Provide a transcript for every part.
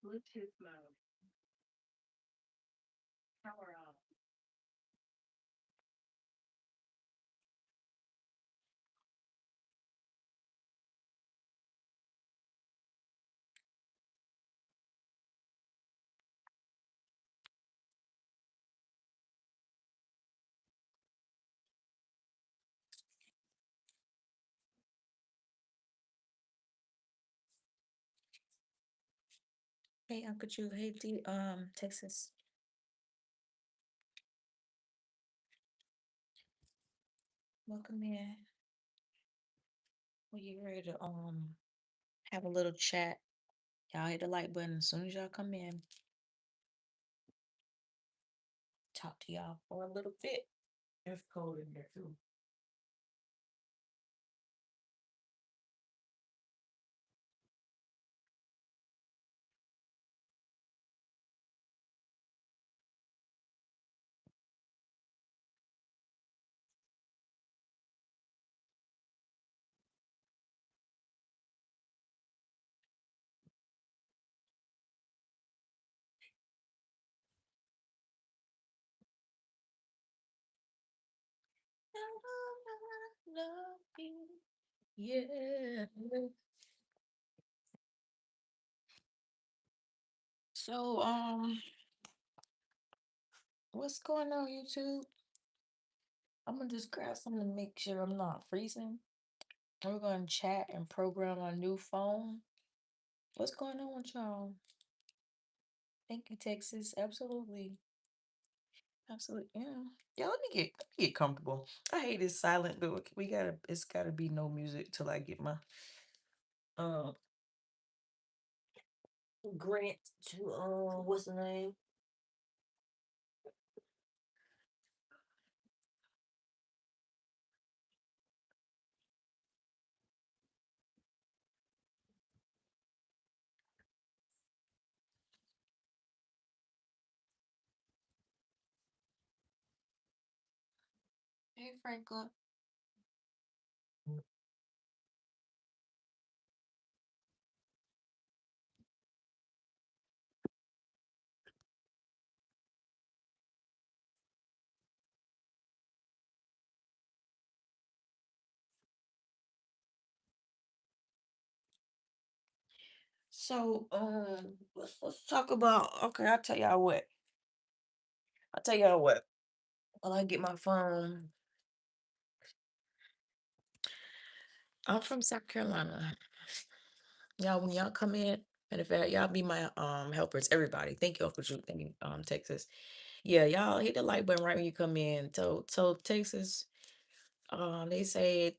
Bluetooth mode. Power on. Hey, Uncle Chu. Hey, Texas. Welcome in. We get ready to have a little chat. Y'all hit the like button as soon as y'all come in. Talk to y'all for a little bit. It's cold in here too. Love you. Yeah. So, what's going on, YouTube? I'm gonna just grab something to make sure I'm not freezing. We're gonna chat and program our new phone. What's going on with y'all? Thank you, Texas. Absolutely. Absolutely. Yeah. Yeah, let me get comfortable. I hate this silent, but we gotta it's gotta be no music till I get my uh grant to what's the name? Hey Franklin. So let's talk about okay, I'll tell y'all what. I'll tell y'all what. While I get my phone. I'm from South Carolina. Y'all, when y'all come in, and if y'all be my helpers, everybody. Thank you, Uncle Drew. Thank you, Texas. Yeah, y'all hit the like button right when you come in. So Texas, they say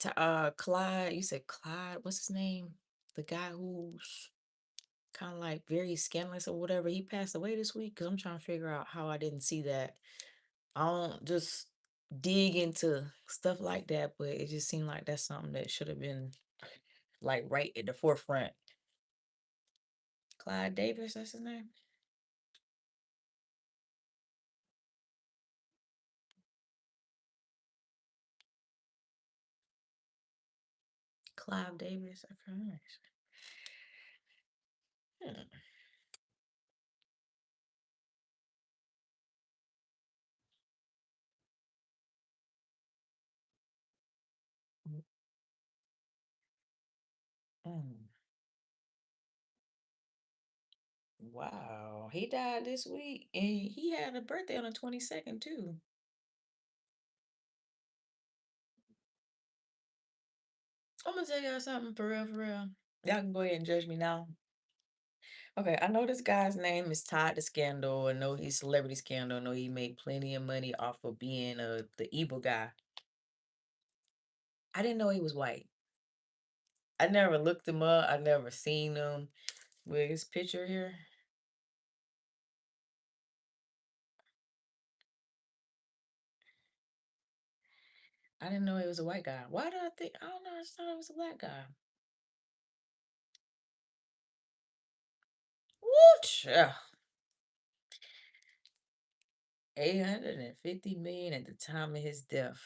Clyde. You said Clyde. What's his name? The guy who's kind of like very scandalous or whatever. He passed away this week. Cause I'm trying to figure out how I didn't see that. I don't just dig into stuff like that, but it just seemed like that's something that should have been like right at the forefront. Clyde Davis, that's his name. Clive Davis. Okay. Hmm. Mm. Wow. He died this week and he had a birthday on the 22nd too. I'm gonna tell y'all something for real, for real. Y'all can go ahead and judge me now. Okay, I know this guy's name is Todd the Scandal. I know he's Celebrity Scandal. I know he made plenty of money off of being the evil guy. I didn't know he was white. I never looked him up. I never seen him with his picture here. I didn't know he was a white guy. Why did I think? I don't know. I just thought he was a black guy. Woo! 850 million at the time of his death.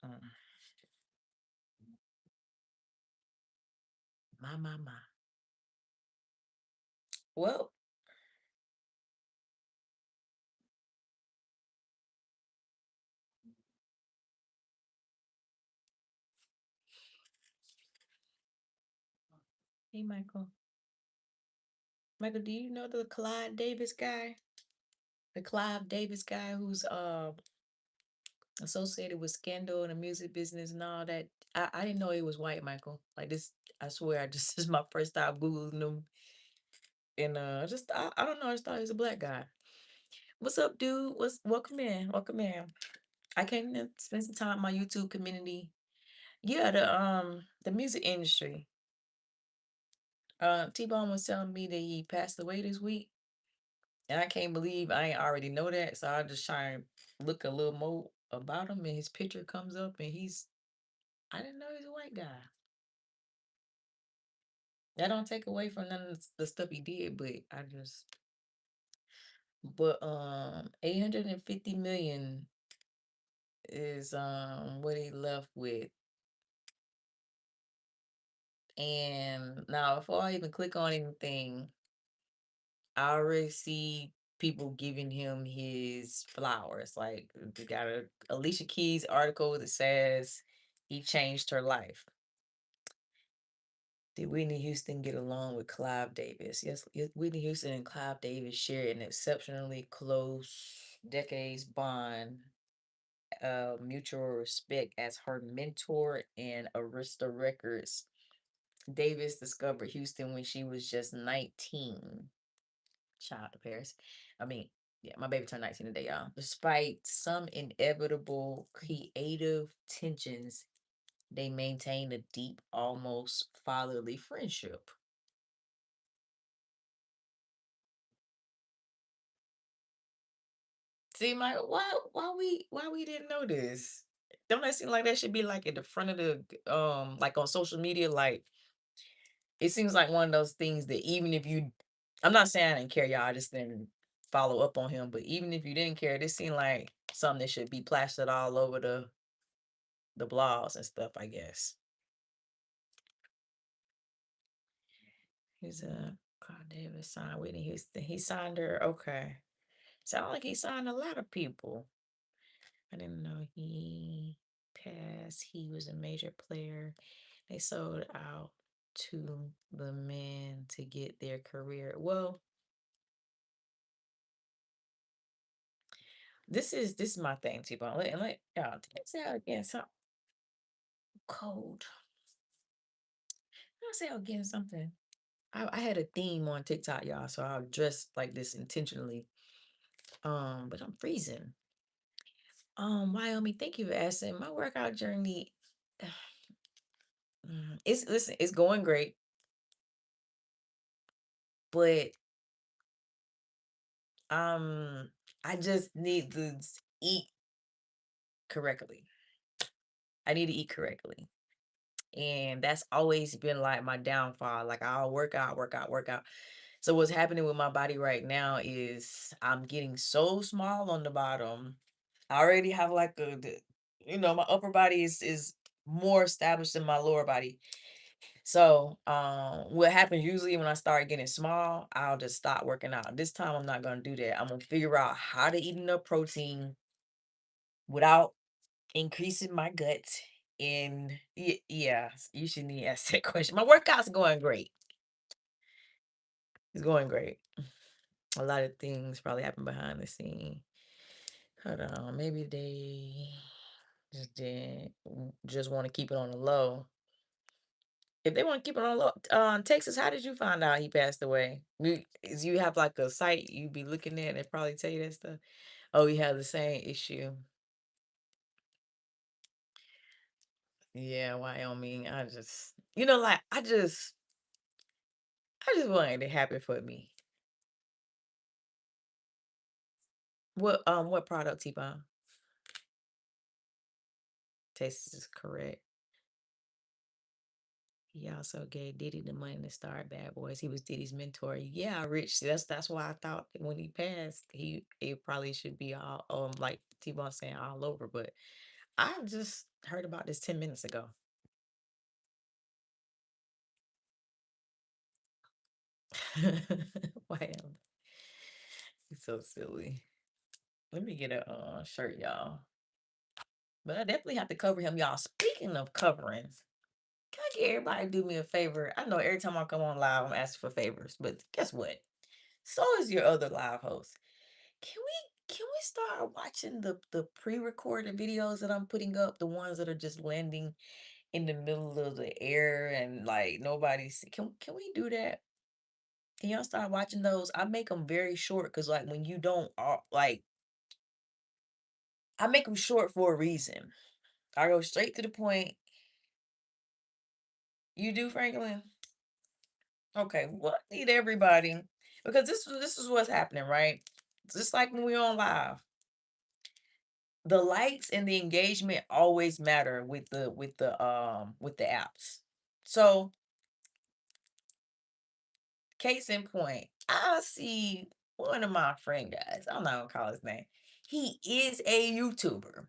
Mm. My. Well, hey Michael. Michael, do you know the Clyde Davis guy? The Clive Davis guy who's associated with scandal in the music business and all that. I didn't know he was white, Michael. Like this, I swear, I just this is my first time googling him, and just I don't know, I just thought he was a black guy. What's up, dude? What's welcome in, welcome in. I came to spend some time in my YouTube community. Yeah, the music industry. T Bone was telling me that he passed away this week, and I can't believe I ain't already know that. So I just try and look a little more about him, and his picture comes up, and he's I didn't know he's a white guy. That don't take away from none of the stuff he did, but I just but 850 million is what he left with. And now before I even click on anything, I already see people giving him his flowers. Like we got a Alicia Keys article that says he changed her life. Did Whitney Houston get along with Clive Davis? Yes, Whitney Houston and Clive Davis shared an exceptionally close decades bond of mutual respect as her mentor and Arista Records. Davis discovered Houston when she was just 19. Shout out to Paris. I mean, yeah, my baby turned 19 today, y'all. Despite some inevitable creative tensions, they maintained a deep, almost fatherly friendship. See, my why we didn't know this? Don't that seem like that should be like at the front of the like on social media? Like it seems like one of those things that even if you, I'm not saying I didn't care, y'all. I just didn't follow up on him. But even if you didn't care, this seemed like something that should be plastered all over the blogs and stuff. I guess. He's a Carl Davis signed Whitney Houston. He signed her. Okay, sound like he signed a lot of people. I didn't know he passed. He was a major player. They sold out to the men to get their career. Well, this is my thing, T-Bone. Let y'all say again something cold. I'll say again something. I had a theme on TikTok, y'all, so I'll dress like this intentionally. But I'm freezing. Wyoming, thank you for asking. My workout journey, it's listen, it's going great, but um, I just need to eat correctly. I need to eat correctly. And that's always been like my downfall. Like I'll work out, work out, work out. So what's happening with my body right now is I'm getting so small on the bottom. I already have like my upper body is more established than my lower body. So what happens usually when I start getting small, I'll just stop working out. This time I'm not gonna do that. I'm gonna figure out how to eat enough protein without increasing my gut. And yeah, you should need to ask that question. My workout's going great. It's going great. A lot of things probably happen behind the scene. Hold on, maybe they just want to keep it on the low. If they want to keep it on the low, Texas, how did you find out he passed away? You have like a site you be looking at and probably tell you that stuff. Oh, you have the same issue. Yeah, Wyoming. Like I just wanted it to happen for me. What product T-Bone? Texas is correct. He also gave Diddy the money to start Bad Boys. He was Diddy's mentor. Yeah, Rich. That's why I thought that when he passed, it probably should be all like T-Bone saying all over. But I just heard about this 10 minutes ago. Why am you so silly? Let me get a shirt, y'all. But I definitely have to cover him, y'all. Speaking of covering, can I get everybody to do me a favor? I know every time I come on live, I'm asking for favors, but guess what? So is your other live host. Can we start watching the pre-recorded videos that I'm putting up, the ones that are just landing in the middle of the air and like nobody's can we do that? Can y'all start watching those? I make them very short because like when you don't like I make them short for a reason. I go straight to the point. You do, Franklin? Okay, well, I need everybody because this is what's happening, right? Just like when we're on live, the likes and the engagement always matter with the apps. So, case in point, I see one of my friend guys. I'm not gonna call his name. He is a YouTuber.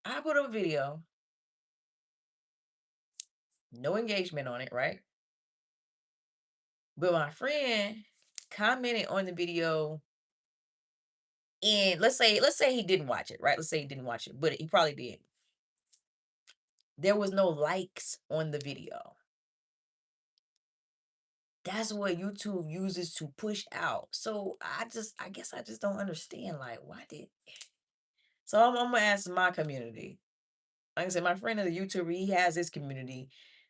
I put up a video, no engagement on it, right? But my friend commented on the video, and let's say he didn't watch it, right? Let's say he didn't watch it, but he probably did. There was no likes on the video. That's what YouTube uses to push out. So I guess I just don't understand. Like, why did so I'm gonna ask my community. Like I said, my friend is a YouTuber, he has his community.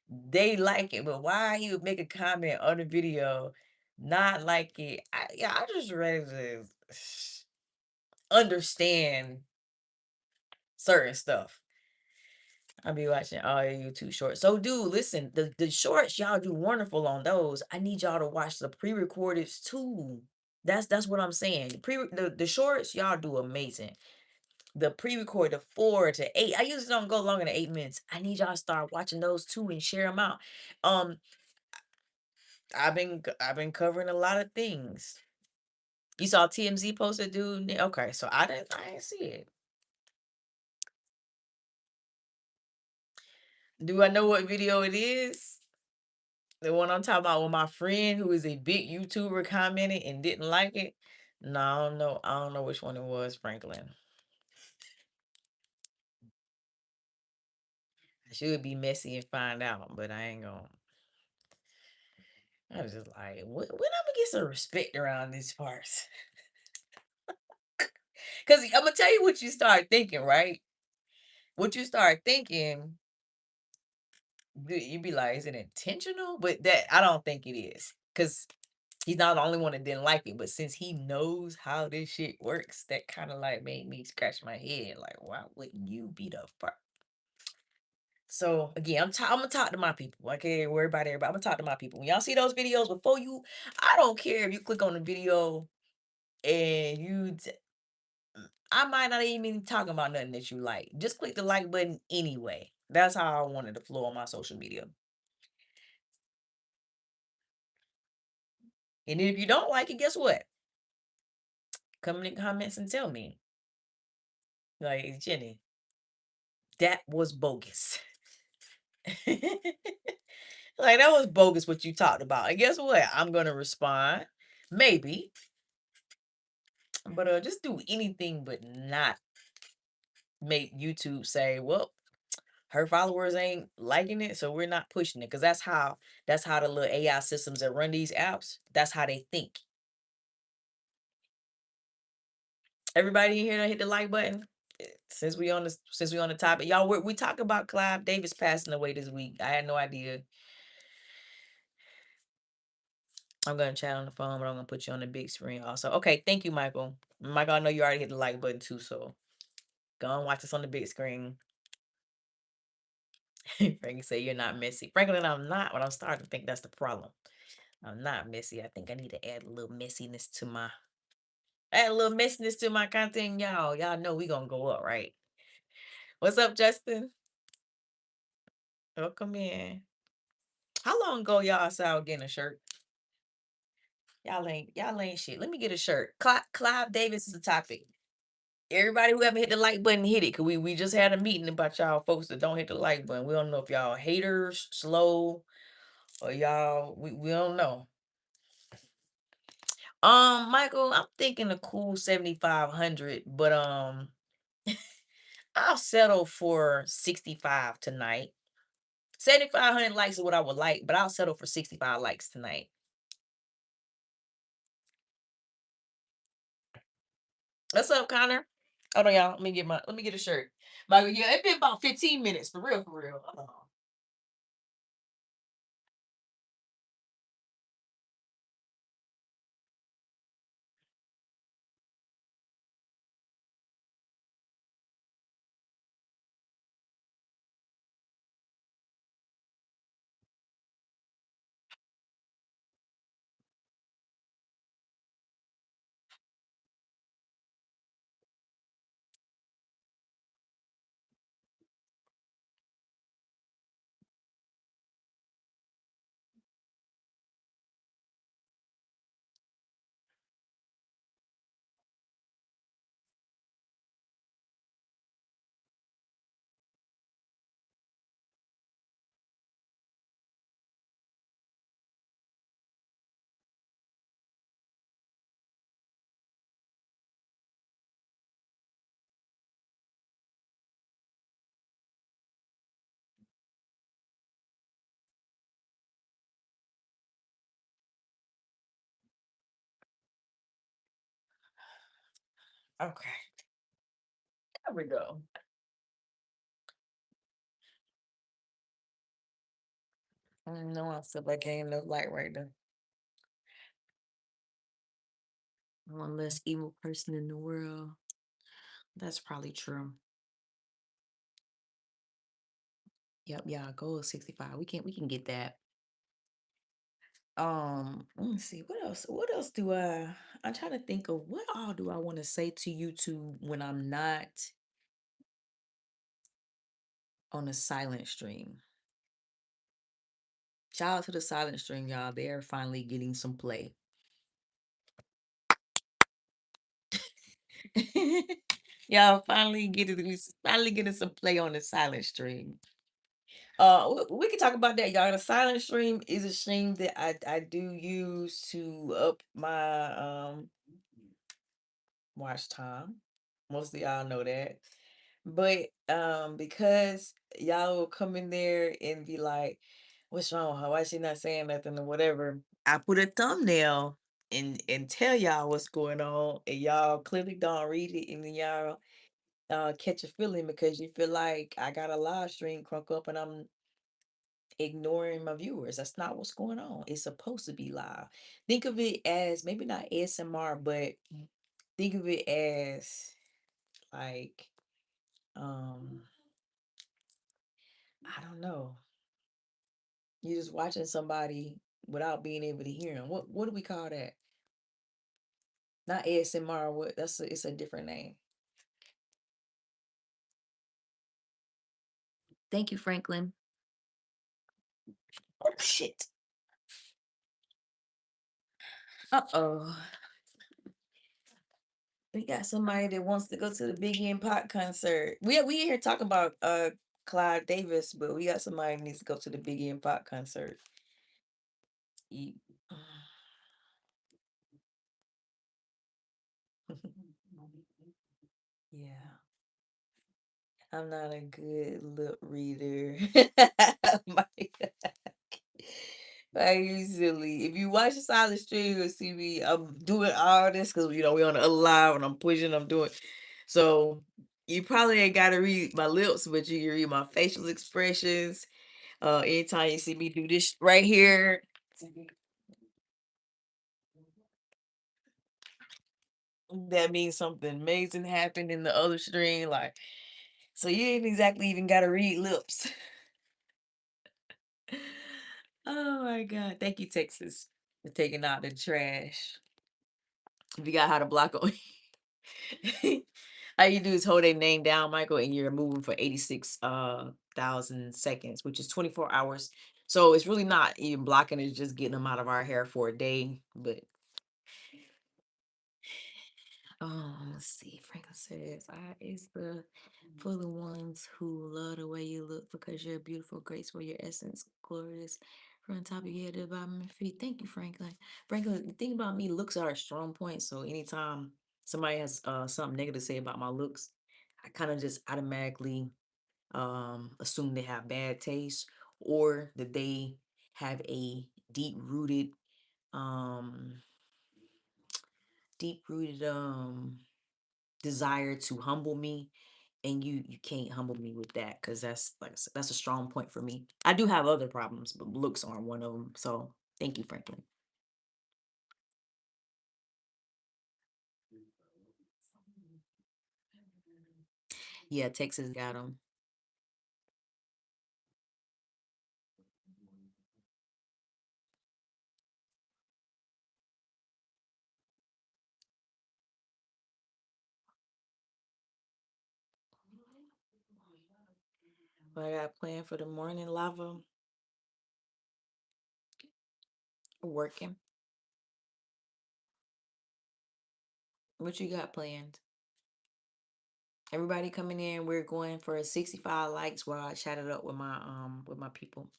They like it, but why he would make a comment on the video, not like it? Yeah, I just ready to understand certain stuff. I'll be watching all your YouTube shorts. So, dude, listen, the shorts y'all do wonderful on those. I need y'all to watch the pre-recordeds too. That's what I'm saying. The shorts y'all do amazing. The pre-record, the 4 to 8. I usually don't go longer than 8 minutes. I need y'all to start watching those too and share them out. Um, I've been covering a lot of things. You saw TMZ posted, dude. Okay, so I didn't see it. Do I know what video it is? The one I'm talking about with my friend who is a big YouTuber commented and didn't like it. No, I don't know. I don't know which one it was, Franklin. I should be messy and find out, but I ain't gonna. I was just like, when I'm gonna get some respect around these parts? Because I'm gonna tell you what you start thinking, right? What you start thinking, you be like, is it intentional? But that I don't think it is, because he's not the only one that didn't like it. But since he knows how this shit works, that kind of like made me scratch my head. Like, why wouldn't you be the first? So again, I'm gonna talk to my people. I can't worry about everybody. I'm gonna talk to my people. When y'all see those videos before you, I don't care if you click on the video and I might not even be talking about nothing that you like. Just click the like button anyway. That's how I wanted to flow on my social media. And if you don't like it, guess what? Come in the comments and tell me. Like, Jenny, that was bogus. Like, that was bogus what you talked about. And guess what? I'm gonna respond. Maybe. But just do anything but not make YouTube say, well, her followers ain't liking it, so we're not pushing it. Cause that's how the little AI systems that run these apps, that's how they think. Everybody in here done hit the like button. Since we on the topic, y'all, we talk about Clive Davis passing away this week. I had no idea. I'm gonna chat on the phone, but I'm gonna put you on the big screen also. Okay, thank you, Michael. Michael, I know you already hit the like button too, so go and watch us on the big screen. Frankie say you're not messy. Franklin, I'm not, but I'm starting to think that's the problem. I'm not messy. I think I need to add a little messiness to my content, y'all. Y'all know we gonna go up, right? What's up, Justin? Welcome in. How long ago y'all saw getting a shirt? Y'all ain't shit. Let me get a shirt. Clive Davis is the topic. Everybody who haven't hit the like button, hit it. Cause we just had a meeting about y'all folks that don't hit the like button. We don't know if y'all haters, slow, Or y'all, we don't know. Michael, I'm thinking a cool 7,500, but I'll settle for 65 tonight. 7,500 likes is what I would like, but I'll settle for 65 likes tonight. What's up, Connor? Hold on, y'all. Let me get a shirt. Michael, yeah, it's been about 15 minutes for real, for real. Hold on. Okay, there we go. No, I feel like ain't no light right there. One less evil person in the world. That's probably true. Yep, yeah, goal is 65. We can get that. Let me see. What else? What else do I'm trying to think of what all do I want to say to YouTube when I'm not on a silent stream. Shout out to the silent stream, y'all. They're finally getting some play. Y'all finally getting some play on the silent stream. We can talk about that, y'all. The silent stream is a stream that I do use to up my watch time. Most of y'all know that. But because y'all will come in there and be like, what's wrong with her? Why she not saying nothing or whatever? I put a thumbnail and tell y'all what's going on, and y'all clearly don't read it, and then y'all catch a feeling because you feel like I got a live stream crunk up and I'm ignoring my viewers. That's not what's going on. It's supposed to be live. Think of it as maybe not ASMR, but think of it as like um I don't know. You're just watching somebody without being able to hear them. What do we call that? Not ASMR. What it's a different name. Thank you, Franklin. Oh shit. Uh-oh. We got somebody that wants to go to the Big End Pop concert. We here talking about Clyde Davis, but we got somebody that needs to go to the Big End Pop concert. Ye- Yeah, I'm not a good lip reader. My- Like you silly. If you watch the silent stream, you'll see me. I'm doing all this because we on the other live and I'm pushing. I'm doing. So you probably ain't got to read my lips, but you can read my facial expressions. Anytime you see me do this right here, that means something amazing happened in the other stream. Like, so you ain't exactly even got to read lips. Oh my God! Thank you, Texas, for taking out the trash. If you got how to block on. All you do is hold a name down, Michael, and you're moving for 86 thousand seconds, which is 24 hours. So it's really not even blocking, it's just getting them out of our hair for a day. But let's see. Franklin says, I is the for the ones who love the way you look because you're beautiful, graceful, your essence, glorious. From the top of your head to the bottom of your feet. Thank you, Franklin. Franklin, the thing about me, looks are a strong point. So anytime somebody has something negative to say about my looks, I kind of just automatically assume they have bad taste or that they have a um deep rooted desire to humble me, and you can't humble me with that because that's like that's a strong point for me. I do have other problems, but looks aren't one of them. So thank you, Franklin. Yeah, Texas got them. What I got planned for the morning, Lava? Working. What you got planned? Everybody coming in. We're going for 65 likes while I chat it up with my people.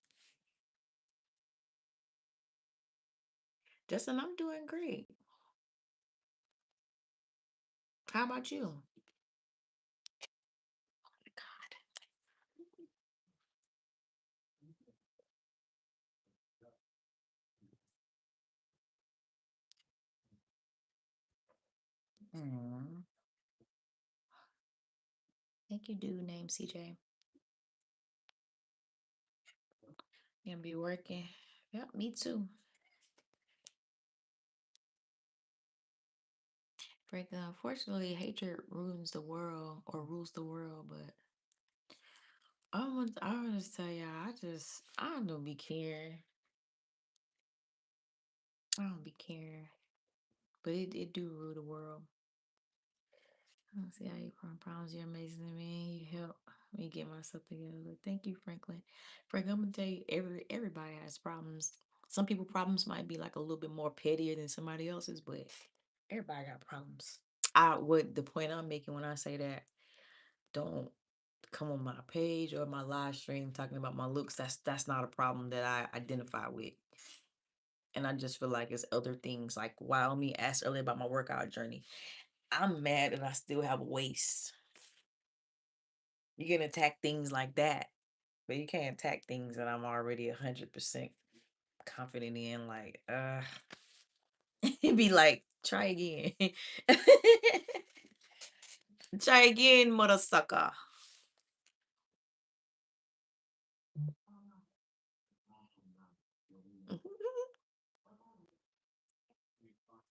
Justin, I'm doing great. How about you? Mm, think you do name CJ. You gonna be working. Yep, me too. Franklin, unfortunately, hatred ruins the world or rules the world, but I want to tell y'all, I don't be caring. I don't be caring. But it do rule the world. I don't see how you from problems. You're amazing to me. You help me get myself together. Thank you, Franklin. Franklin, I'm gonna tell you, everybody has problems. Some people problems might be like a little bit more pettier than somebody else's, but everybody got problems. I would the point I'm making when I say that, don't come on my page or my live stream talking about my looks. That's not a problem that I identify with. And I just feel like it's other things like while me asked earlier about my workout journey. I'm mad that I still have a waist. You can attack things like that, but you can't attack things that I'm already 100% confident in. Like, it'd be like, try again. Try again, mother sucker.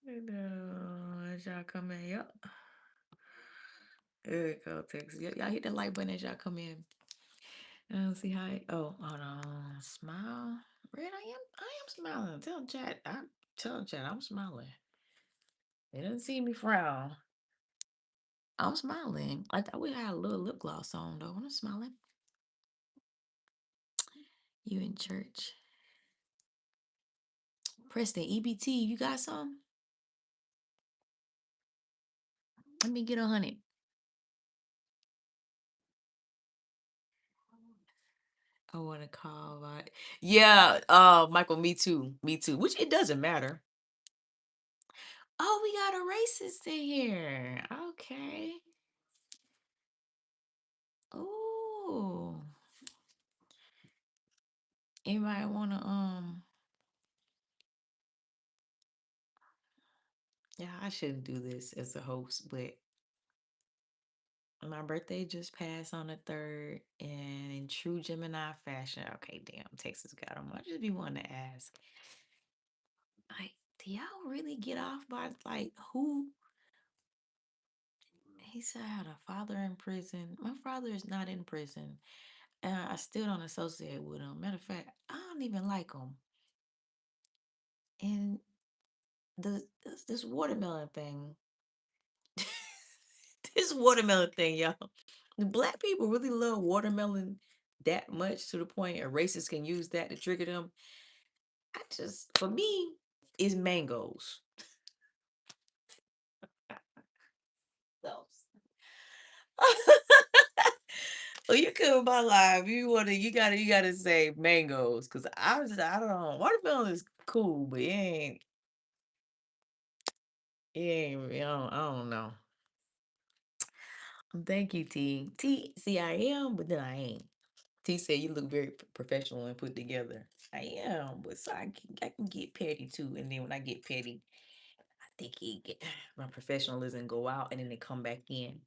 And, as y'all come in, yep. There you go, Texas. Y'all hit the like button as y'all come in. See how. Oh, hold on. Smile. Red, I am smiling. Tell chat, I'm smiling. They didn't see me frown. I'm smiling. I thought we had a little lip gloss on though. I'm smiling. You in church. Preston, EBT, you got some? Let me get 100. I want to call. Yeah, Michael, me too. Me too. Which it doesn't matter. Oh, we got a racist in here. Okay. Oh. Anybody wanna yeah, I shouldn't do this as a host, but my birthday just passed on the 3rd, and in true Gemini fashion, okay, damn, Texas got them. I just be wanting to ask, like, do y'all really get off by like who? He said I had a father in prison. My father is not in prison, and I still don't associate with him. Matter of fact, I don't even like him. And this watermelon thing, this watermelon thing, y'all. Black people really love watermelon that much to the point a racist can use that to trigger them. For me, it's mangoes. Those. Oh, you could my life. You gotta say mangoes. Cause I don't know. Watermelon is cool, but I don't know. Thank you, T. T, see, I am, but then I ain't. T said you look very professional and put together. I am, but so I can get petty too. And then when I get petty, I think my professionalism go out and then they come back in.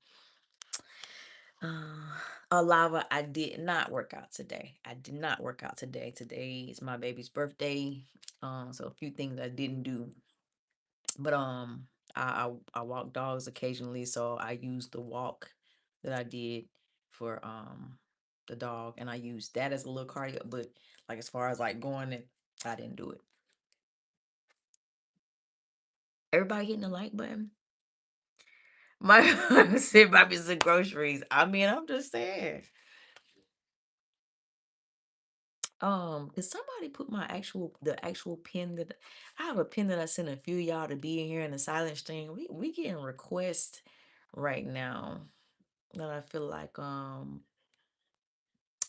Uh, Lava, I did not work out today. I did not work out today. Today is my baby's birthday. So a few things I didn't do. But I walk dogs occasionally, so I use the walk that I did for the dog, and I use that as a little cardio. But like as far as like going it, I didn't do it. Everybody hitting the like button. My said buy me some groceries. I mean, I'm just saying. Did somebody put the actual pin that I have a pin that I sent a few of y'all to be in here in the silent stream. We getting requests right now that I feel like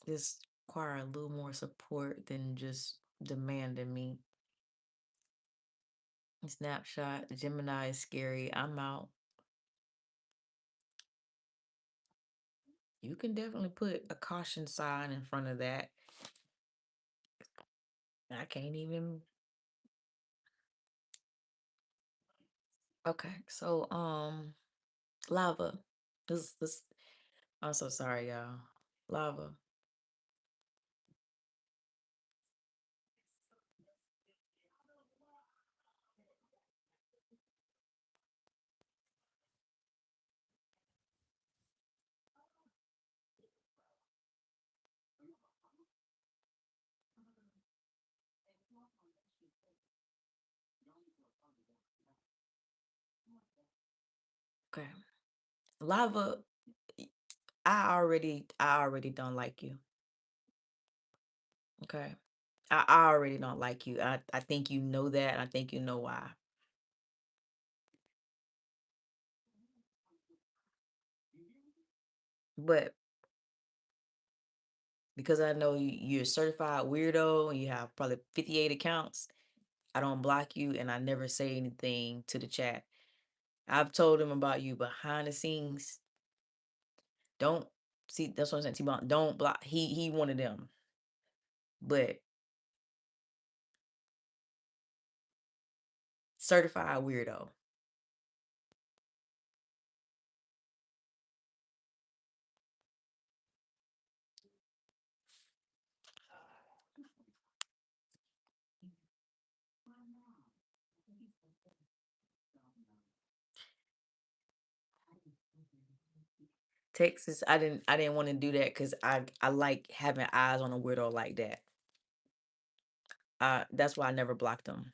this require a little more support than just demanding me. Snapshot, Gemini is scary. I'm out. You can definitely put a caution sign in front of that. I can't even. Okay, so lava. This. I'm so sorry, y'all. Lava. Okay, lava. I already don't like you. Okay, I already don't like you. I think you know that. I think you know why. But because I know you're a certified weirdo and you have probably 58 accounts, I don't block you and I never say anything to the chat. I've told him about you behind the scenes. Don't see that's what I'm saying. T-Bone, don't block. He one of them. But certified weirdo. Texas, I didn't want to do that because I like having eyes on a weirdo like that. That's why I never blocked them.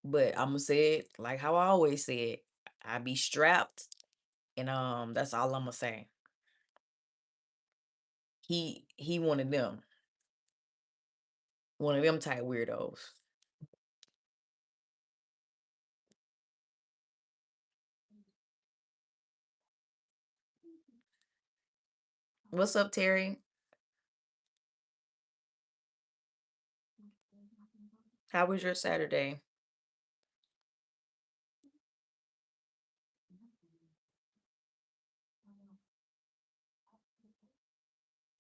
But I'm gonna say it like how I always say it. I be strapped, and that's all I'm gonna say. He one of them type weirdos. What's up, Terry? How was your Saturday?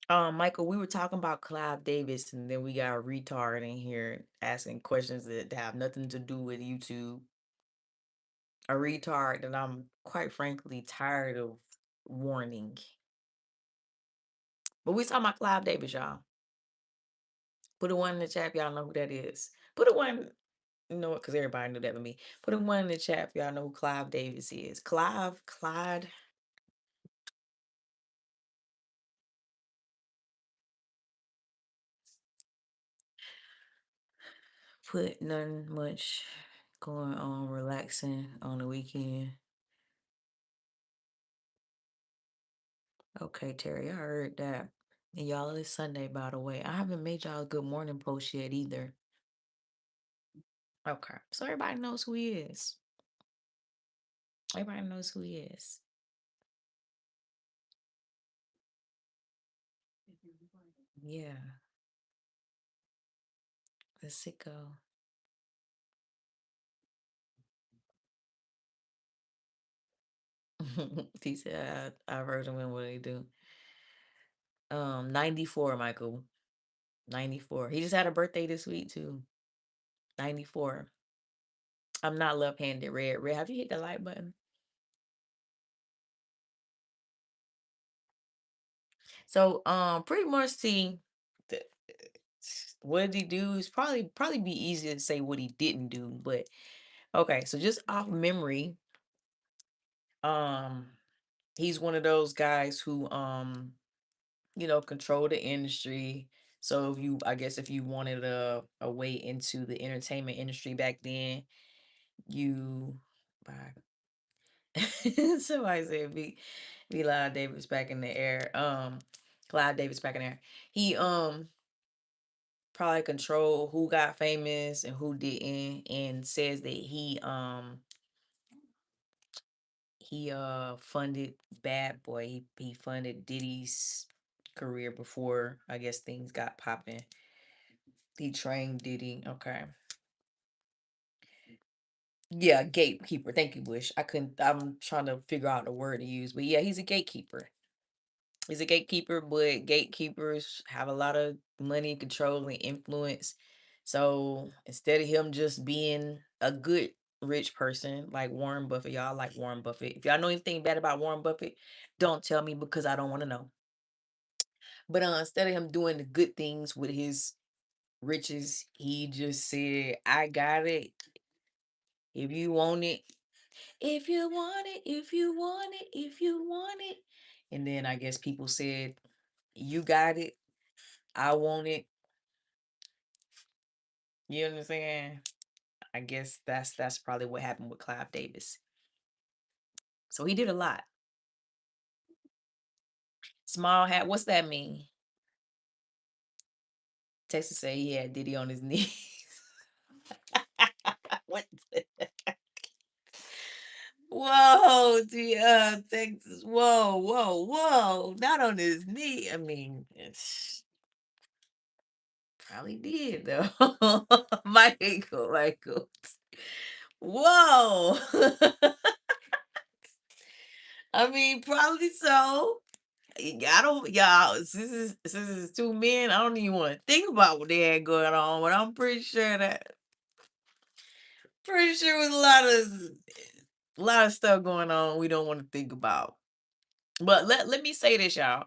Michael, we were talking about Clive Davis, and then we got a retard in here asking questions that have nothing to do with YouTube. A retard that I'm quite frankly tired of warning. But we talking about Clive Davis, y'all. Put a one in the chat if y'all know who that is. Put a one, you know what, because everybody knew that but me. Put a one in the chat if y'all know who Clive Davis is. Clyde, put nothing much going on, relaxing on the weekend. Okay, Terry, I heard that. And y'all, it's Sunday, by the way. I haven't made y'all a good morning post yet either. Okay, so everybody knows who he is. Everybody knows who he is. Yeah, the sicko. He said, I've heard him and what they do. 94, Michael. 94. He just had a birthday this week too. 94. I'm not left-handed, Red. Red, have you hit the like button? So, pretty much see the, what did he do is probably be easy to say what he didn't do, but okay, so just off memory, um, he's one of those guys who control the industry. So if you I guess if you wanted a way into the entertainment industry back then, you bye. Somebody said be Clyde Davis back in the air. Clyde Davis back in there. He probably control who got famous and who didn't, and says that he funded Bad Boy. He funded Diddy's career before I guess things got popping. He trained Diddy. Okay. Yeah, gatekeeper. Thank you, Bush. I'm trying to figure out the word to use, but yeah, he's a gatekeeper. He's a gatekeeper, but gatekeepers have a lot of money, control, and influence. So instead of him just being a good rich person like Warren Buffett, y'all like Warren Buffett. If y'all know anything bad about Warren Buffett, don't tell me because I don't want to know. But instead of him doing the good things with his riches, he just said, "I got it. If you want it, if you want it, if you want it, if you want it." And then I guess people said, "You got it. I want it." You understand? I guess that's probably what happened with Clive Davis. So he did a lot. Small hat. What's that mean? Texas say he had Diddy on his knees. What? Whoa, Texas. Whoa, whoa, whoa. Not on his knee. I mean, probably did though. Michael. Whoa. I mean, probably so. I don't, y'all. Since it's two men, I don't even want to think about what they had going on. But I'm pretty sure it was a lot of stuff going on we don't want to think about. But let me say this, y'all.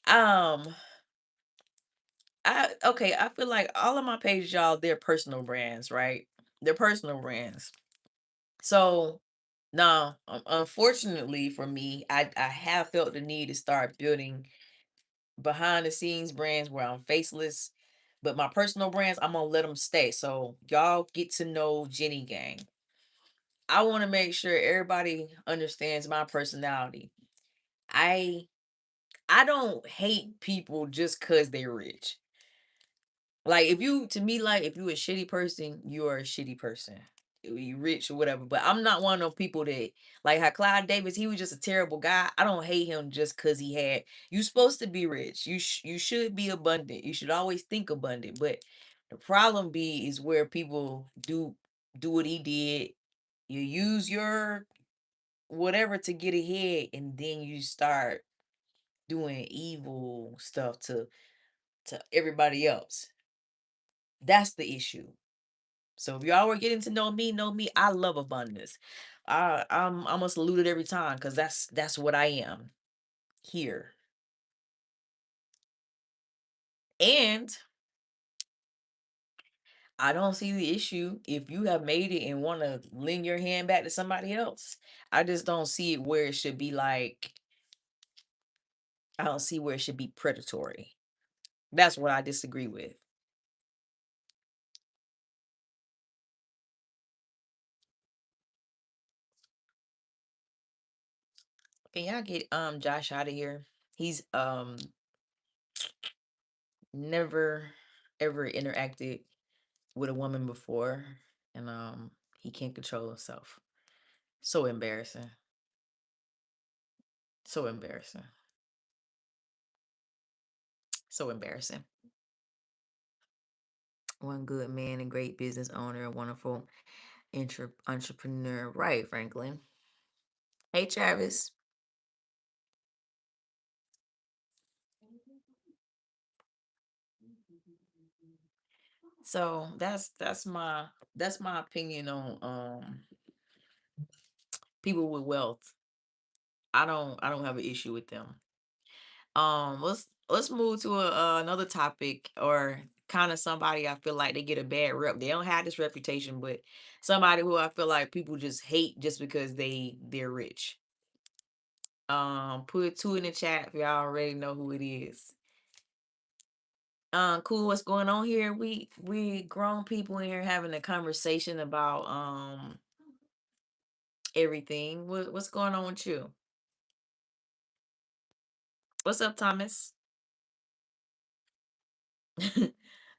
Um, I feel like all of my pages, y'all, they're personal brands, right? They're personal brands. So now, unfortunately for me, I have felt the need to start building behind the scenes brands where I'm faceless, but my personal brands, I'm gonna let them stay. So y'all get to know Jenny Gang. I want to make sure everybody understands my personality. I I don't hate people just cuz they're rich. Like if you to me like if you a shitty person, you are a shitty person. You rich or whatever. But I'm not one of those people that like how Clyde Davis, he was just a terrible guy. I don't hate him just cuz he had you supposed to be rich. You should be abundant. You should always think abundant. But the problem be is where people do what he did. You use your whatever to get ahead and then you start doing evil stuff to everybody else. That's the issue. So if y'all were getting to know me, I love abundance. I'm a salute it every time because that's what I am here. And I don't see the issue if you have made it and want to lend your hand back to somebody else. I just don't see it where it should be like I don't see where it should be predatory. That's what I disagree with. Can y'all get Josh out of here? He's never ever interacted with a woman before and he can't control himself. So embarrassing. So embarrassing. So embarrassing. One good man and great business owner, a wonderful entrepreneur. Right, Franklin. Hey, Travis. So that's my opinion on people with wealth. I don't have an issue with them. Let's move to another topic, or kind of somebody I feel like they get a bad rep. They don't have this reputation, but somebody who I feel like people just hate just because they're rich. Put two in the chat if y'all already know who it is. Cool. What's going on here? We grown people in here having a conversation about everything. What's going on with you? What's up, Thomas?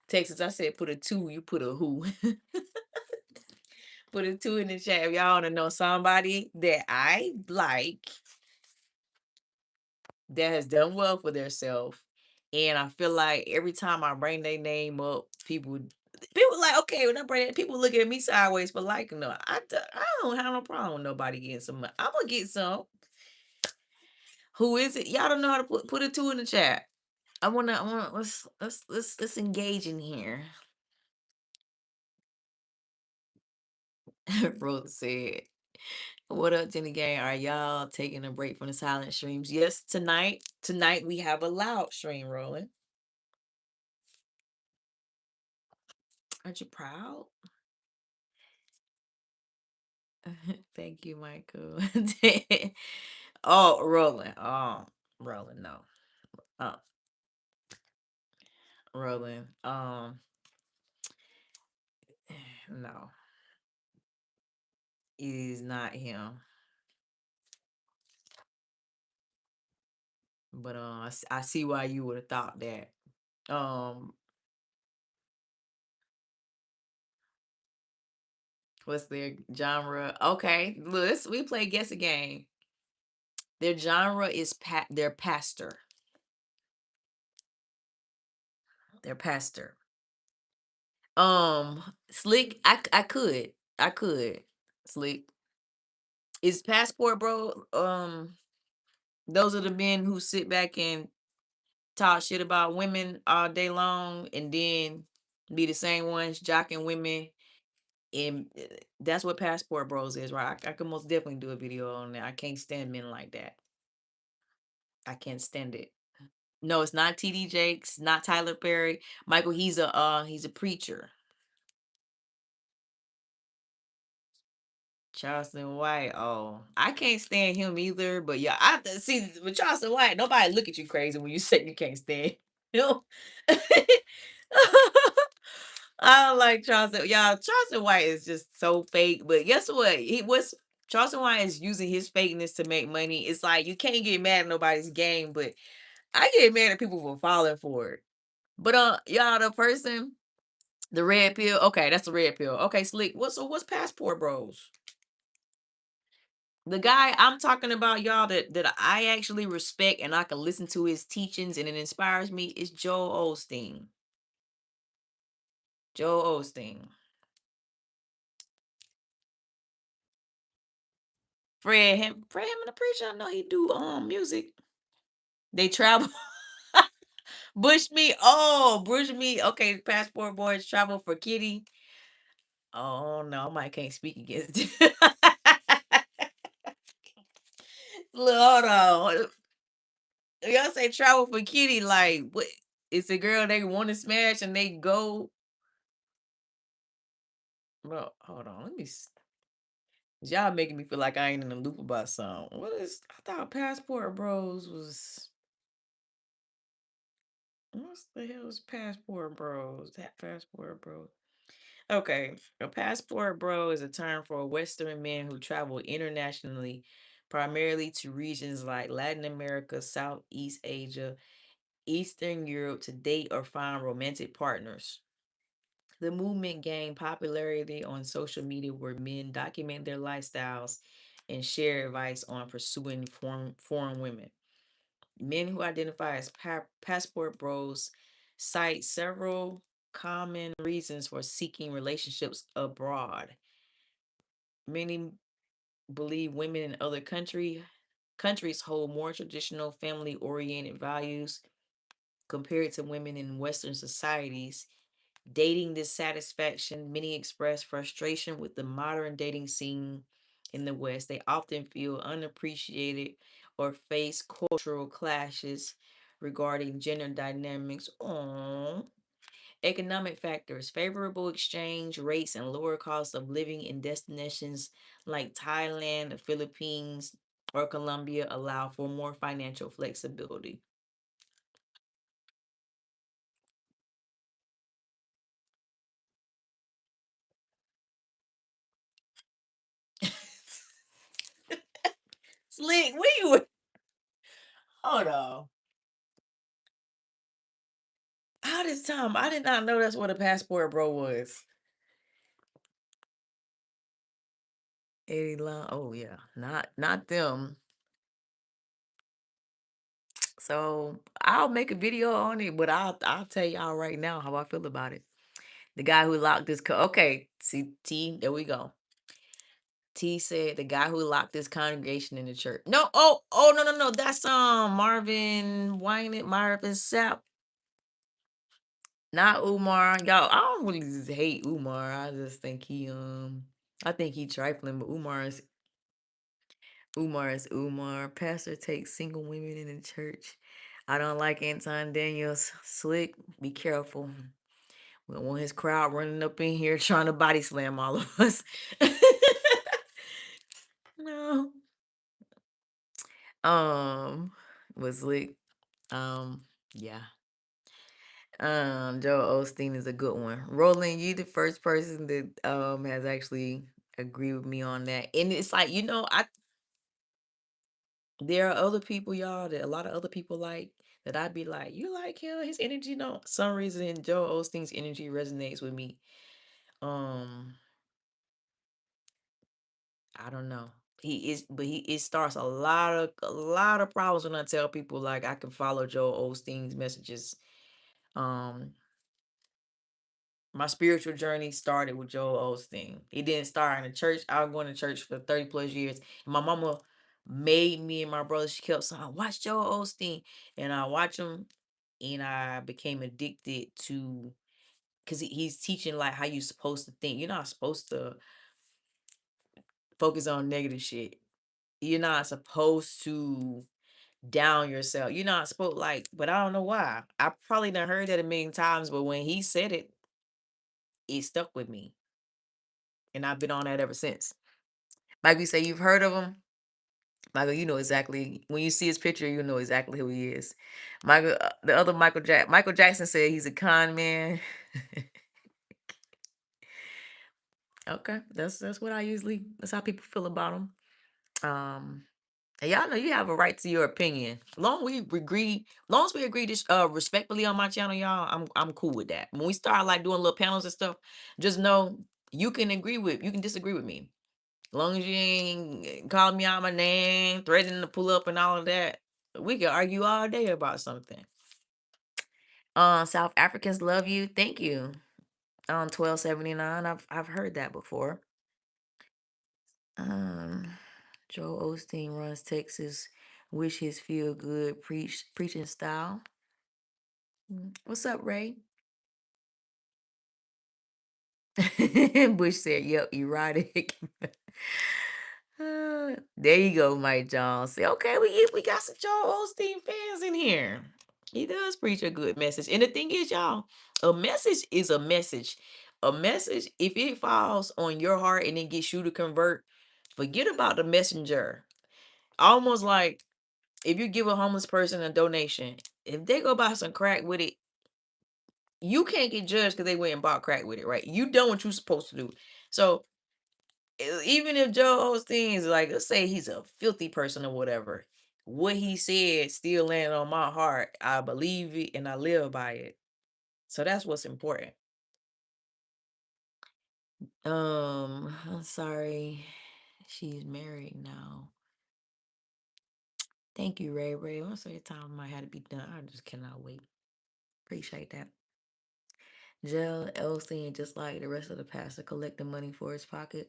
Texas, I said put a two, you put a who. Put a two in the chat if y'all want to know somebody that I like that has done well for themselves. And I feel like every time I bring their name up, people like, okay, when I bring it, people looking at me sideways for liking them. I don't have no problem with nobody getting some. I'm gonna get some. Who is it? Y'all don't know how to put a two in the chat. I wanna let's engage in here. Rose said, "What up, Jenny Gang? Are y'all taking a break from the silent streams?" Yes, tonight. Tonight we have a loud stream rolling. Aren't you proud? Thank you, Michael. Oh, rolling. Rolling. No. Uh, rolling. No, it is not him. But I see why you would have thought that. Um, what's their genre? Okay, we play guess a game. Their genre is their pastor. Their pastor. Slick. I could. Slick. Is passport, bro? Those are the men who sit back and talk shit about women all day long, and then be the same ones jocking women. And that's what passport bros is, right? I could most definitely do a video on that. I can't stand men like that. I can't stand it. No, it's not TD Jakes, not Tyler Perry. Michael, he's a preacher. Charleston White. Oh, I can't stand him either. But yeah, see with Charleston White. Nobody look at you crazy when you say you can't stand him. I don't like Charleston. Y'all, Charleston White is just so fake. But guess what? He was Charleston White is using his fakeness to make money. It's like you can't get mad at nobody's game, but I get mad at people for falling for it. But y'all, the red pill. Okay, that's the red pill. Okay, slick. What's passport bros? The guy I'm talking about, y'all, that I actually respect and I can listen to his teachings and it inspires me is Joel Osteen. Joel Osteen. Fred him and the preacher. I know he do music. They travel. Bush me. Oh, Bush me. Okay, passport boys travel for Kitty. Oh no, I might can't speak against it. Look, hold on. Y'all say travel for Kitty, like what? It's a girl they want to smash and they go. Bro, hold on. Y'all making me feel like I ain't in the loop about something. What is? I thought Passport Bros was. What's the hell is Passport Bros? That Passport Bros. Okay, a passport bro is a term for Western men who travel internationally, primarily to regions like Latin America, Southeast Asia, Eastern Europe to date or find romantic partners. The movement gained popularity on social media where men document their lifestyles and share advice on pursuing foreign women. Men who identify as passport bros cite several common reasons for seeking relationships abroad. Many believe women in other countries hold more traditional family oriented values compared to women in Western societies. Dating dissatisfaction, many express frustration with the modern dating scene in the West. They often feel unappreciated or face cultural clashes regarding gender dynamics. Aww. Economic factors, favorable exchange rates, and lower cost of living in destinations like Thailand, the Philippines, or Colombia allow for more financial flexibility. Slick, we were. Hold on. All this time, I did not know that's what a passport bro was. Eddie Long. Oh yeah, not them. So I'll make a video on it, but I'll tell y'all right now how I feel about it. The guy who locked this. Okay, see T. There we go. T said the guy who locked this congregation in the church. No, oh no no no. That's Marvin Wine, Marvin Sapp, not Umar. Y'all, I don't really just hate Umar. I just think I think he trifling, but Umar is Umar. Pastor takes single women in the church. I don't like Anton Daniels. Slick, be careful. We don't want his crowd running up in here trying to body slam all of us. No. Was Slick. Yeah. Joe Osteen is a good one. Roland, you the first person that has actually agreed with me on that. And it's like, I there are other people, y'all, that a lot of other people like that I'd be like, you like him, his energy, no. Some reason Joe Osteen's energy resonates with me. Um, I don't know. He it starts a lot of problems when I tell people like I can follow Joe Osteen's messages. Um, my spiritual journey started with Joel Osteen. It didn't start in the church. I was going to church for 30 plus years. And my mama made me and my brother, she kept saying, watch Joel Osteen. And I watch him and I became addicted to, because he's teaching like how you supposed to think. You're not supposed to focus on negative shit. You're not supposed to down yourself. You're not supposed but I don't know why. I probably done heard that a million times, but when he said it, it stuck with me. And I've been on that ever since. Like we say, you've heard of him. Michael, you know exactly when you see his picture, you know exactly who he is. Michael, the other Michael Jackson said he's a con man. Okay, that's what I usually. That's how people feel about him. Um, and y'all know you have a right to your opinion. Long as we agree this respectfully on my channel, y'all, I'm cool with that. When we start like doing little panels and stuff, just know you can disagree with me. Long as you ain't calling me out my name, threatening to pull up and all of that, we can argue all day about something. South Africans love you. Thank you. 1279. I've heard that before. Um, Joe Osteen runs Texas. Wish his feel good preaching style. What's up, Ray? Bush said, "Yep, erotic." There you go, Mike Jones. Say, okay, we got some Joel Osteen fans in here. He does preach a good message, and the thing is, y'all, a message is a message. A message, if it falls on your heart and it gets you to convert, forget about the messenger. Almost like if you give a homeless person a donation, if they go buy some crack with it, you can't get judged because they went and bought crack with it, right? You done what you're supposed to do. So even if Joe Osteen is like, let's say he's a filthy person or whatever, what he said still landed on my heart. I believe it and I live by it. So that's what's important. I'm sorry. She's married now. Thank you, Ray Ray. Once your time might have to be done. I just cannot wait. Appreciate that. Jill Elstein, just like the rest of the pastor, collecting money for his pocket.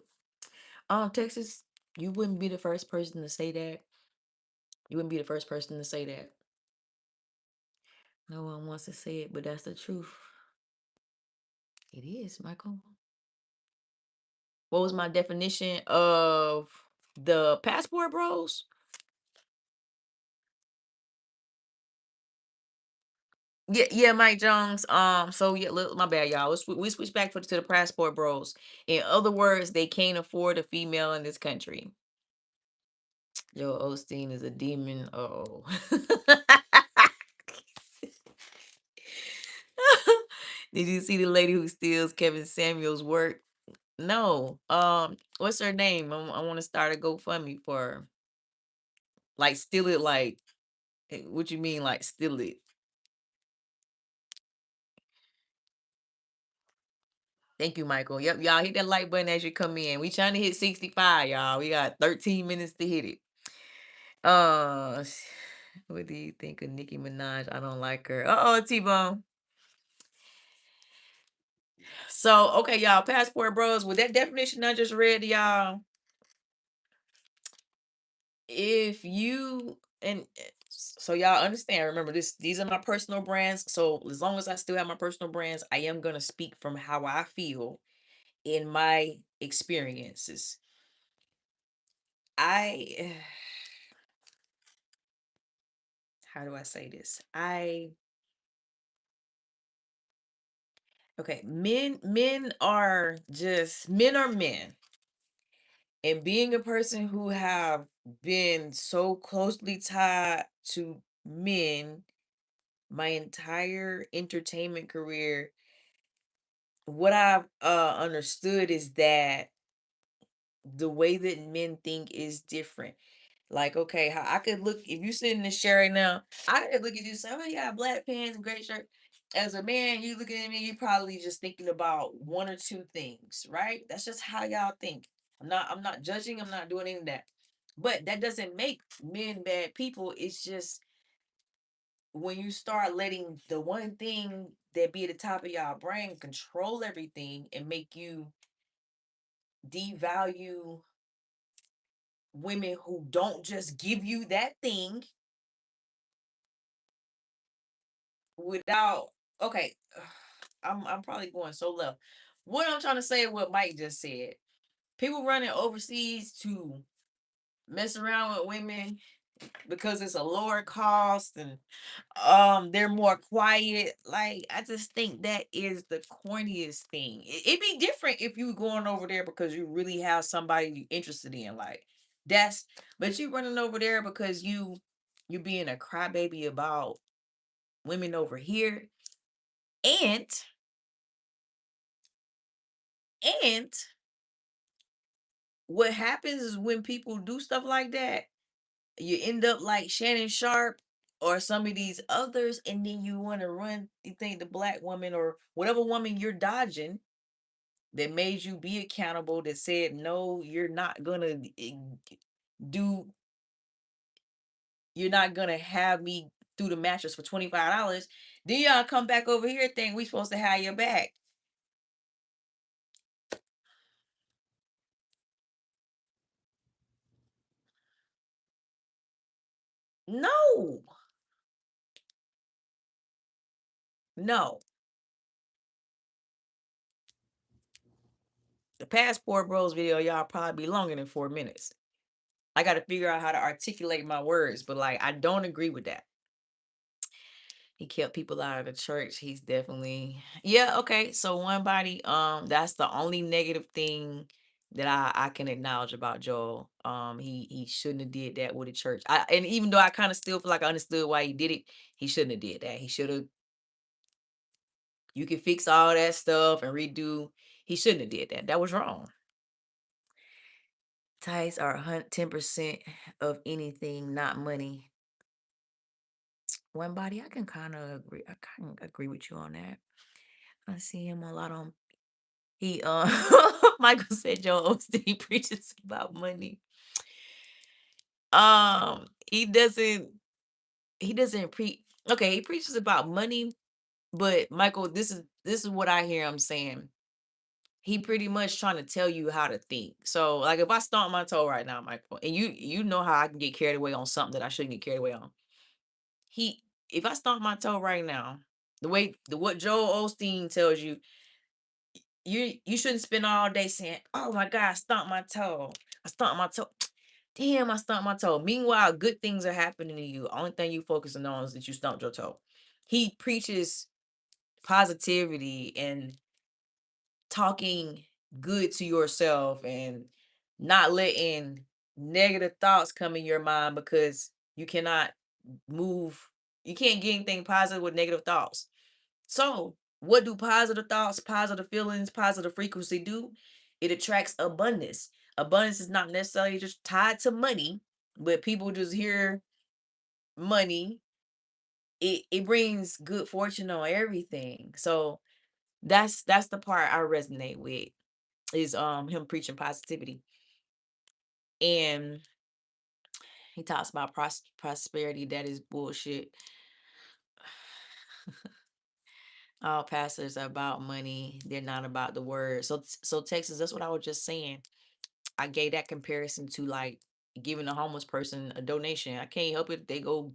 Texas, you wouldn't be the first person to say that. You wouldn't be the first person to say that. No one wants to say it, but that's the truth. It is, Michael. What was my definition of the passport bros? Yeah, yeah, Mike Jones. So yeah, look, my bad, y'all. We switch back to the passport bros. In other words, they can't afford a female in this country. Joe Osteen is a demon. Oh. Did you see the lady who steals Kevin Samuel's work? No. What's her name? I want to start a GoFundMe for her. Like steal it. Like what you mean? Like steal it? Thank you, Michael. Yep, y'all hit that like button as you come in. We trying to hit 65, y'all. We got 13 minutes to hit it. Uh, what do you think of Nicki Minaj? I don't like her. Uh-oh, T-Bone. So, okay, y'all, passport bros, with that definition I just read, y'all, if you and so y'all understand, remember these are my personal brands. So as long as I still have my personal brands, I am gonna speak from how I feel in my experiences. I how do I say this? Okay, men are men. And being a person who have been so closely tied to men my entire entertainment career, what I've understood is that the way that men think is different. Like, okay, how I could look if you sit in this chair right now, I could look at you and say, oh yeah, black pants, great shirt. As a man, you looking at me, you probably just thinking about one or two things, right? That's just how y'all think. I'm not judging, I'm not doing any of that. But that doesn't make men bad people. It's just when you start letting the one thing that be at the top of y'all brain control everything and make you devalue women who don't just give you that thing without okay. I'm probably going so left. What I'm trying to say is what Mike just said. People running overseas to mess around with women because it's a lower cost and they're more quiet. Like I just think that is the corniest thing. It'd be different if you going over there because you really have somebody you interested in. Like that's but you running over there because you being a crybaby about women over here. And and what happens is when people do stuff like that, you end up like Shannon Sharp or some of these others, and then you want to run, you think the black woman or whatever woman you're dodging that made you be accountable, that said, no, do, you're not gonna have me through the mattress for $25. Then y'all come back over here, think we supposed to have your back. No, no. The Passport Bros video, y'all probably be longer than 4 minutes. I got to figure out how to articulate my words, but like, I don't agree with that. He kept people out of the church. He's definitely, yeah, okay. So one body, that's the only negative thing that I can acknowledge about Joel. He shouldn't have did that with the church. And even though I kind of still feel like I understood why he did it, he shouldn't have did that. He should have. You can fix all that stuff and redo. He shouldn't have did that. That was wrong. Tithes are 10% of anything, not money. One body, I can kind of agree. I kind of agree with you on that. I see him a lot on. He Michael said Joel Osteen preaches about money. he doesn't he doesn't preach. Okay, he preaches about money, but Michael, this is what I hear him saying. He pretty much trying to tell you how to think. So like if I stomp my toe right now, Michael, and you know how I can get carried away on something that I shouldn't get carried away on. He if I stomp my toe right now, what Joel Osteen tells you, you shouldn't spend all day saying, "Oh my God, I stomped my toe. I stomped my toe. Damn, I stomped my toe." Meanwhile, good things are happening to you. Only thing you focusing on is that you stomped your toe. He preaches positivity and talking good to yourself and not letting negative thoughts come in your mind because you cannot move, you can't get anything positive with negative thoughts. So, what do positive thoughts, positive feelings, positive frequency do? It attracts abundance. Abundance is not necessarily just tied to money, but people just hear money. It brings good fortune on everything. So that's the part I resonate with is him preaching positivity. And he talks about prosperity. That is bullshit. All pastors are about money. They're not about the word. So Texas, that's what I was just saying. I gave that comparison to like giving a homeless person a donation. I can't help it if they go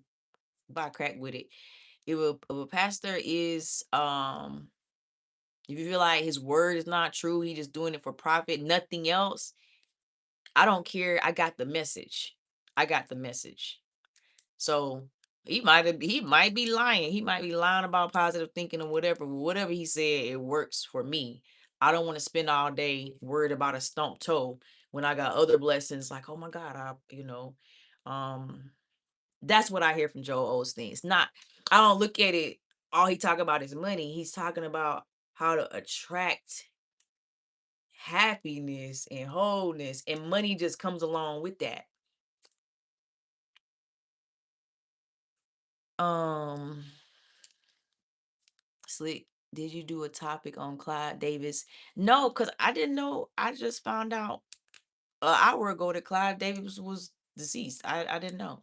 buy crack with it. If a pastor is if you feel like his word is not true, he just doing it for profit, nothing else. I don't care. I got the message. I got the message. So he might be lying. He might be lying about positive thinking or whatever. Whatever he said, it works for me. I don't want to spend all day worried about a stumped toe when I got other blessings like, oh my God, um that's what I hear from Joel Osteen. It's not, I don't look at it, all he talking about is money. He's talking about how to attract happiness and wholeness, and money just comes along with that. Um Slick, did you do a topic on Clyde Davis? No, because I didn't know. I just found out an hour ago that Clyde Davis was deceased. I didn't know.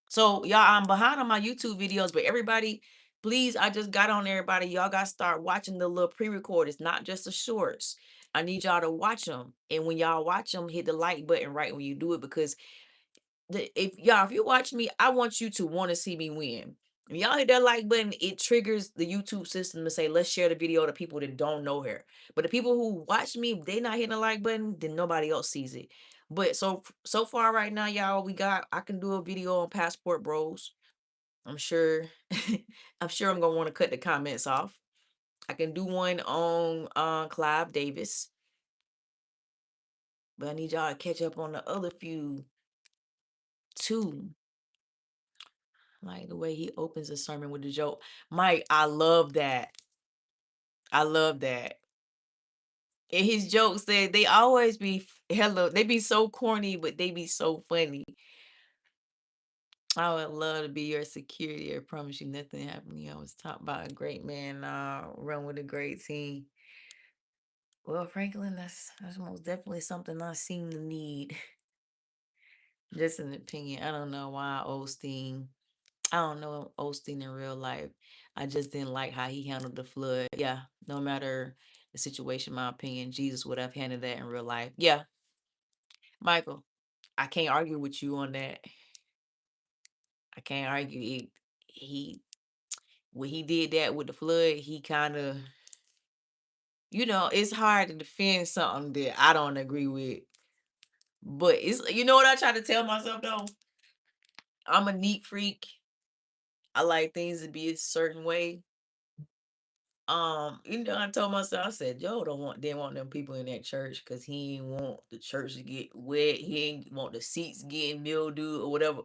So y'all, I'm behind on my YouTube videos, but everybody, please, I just got on everybody. Y'all got to start watching the little pre-record. It's not just the shorts. I need y'all to watch them. And when y'all watch them, hit the like button right when you do it because if you watch me, I want you to want to see me win. When y'all hit that like button, it triggers the YouTube system to say, let's share the video to people that don't know her. But the people who watch me, if they not hitting the like button, then nobody else sees it. But so far right now, y'all, I can do a video on Passport Bros. I'm sure I'm sure I'm gonna want to cut the comments off. I can do one on Clive Davis, but I need y'all to catch up on the other few too. Like the way he opens a sermon with a joke. Mike, I love that. I love that. And his jokes said they always be hello, they be so corny, but they be so funny. I would love to be your security. I promise you nothing happened to you. I was taught by a great man, run with a great team. Well, Franklin, that's most definitely something I seem to need. Just an opinion. I don't know why Osteen. I don't know Osteen in real life. I just didn't like how he handled the flood. Yeah, no matter the situation, my opinion, Jesus would have handled that in real life. Yeah, Michael, I can't argue with you on that. I can't argue. He when he did that with the flood, he kind of, it's hard to defend something that I don't agree with. But it's, you know what I try to tell myself though? I'm a neat freak. I like things to be a certain way. I told myself, I said, Joe didn't want them people in that church because he didn't want the church to get wet. He didn't want the seats getting mildew or whatever.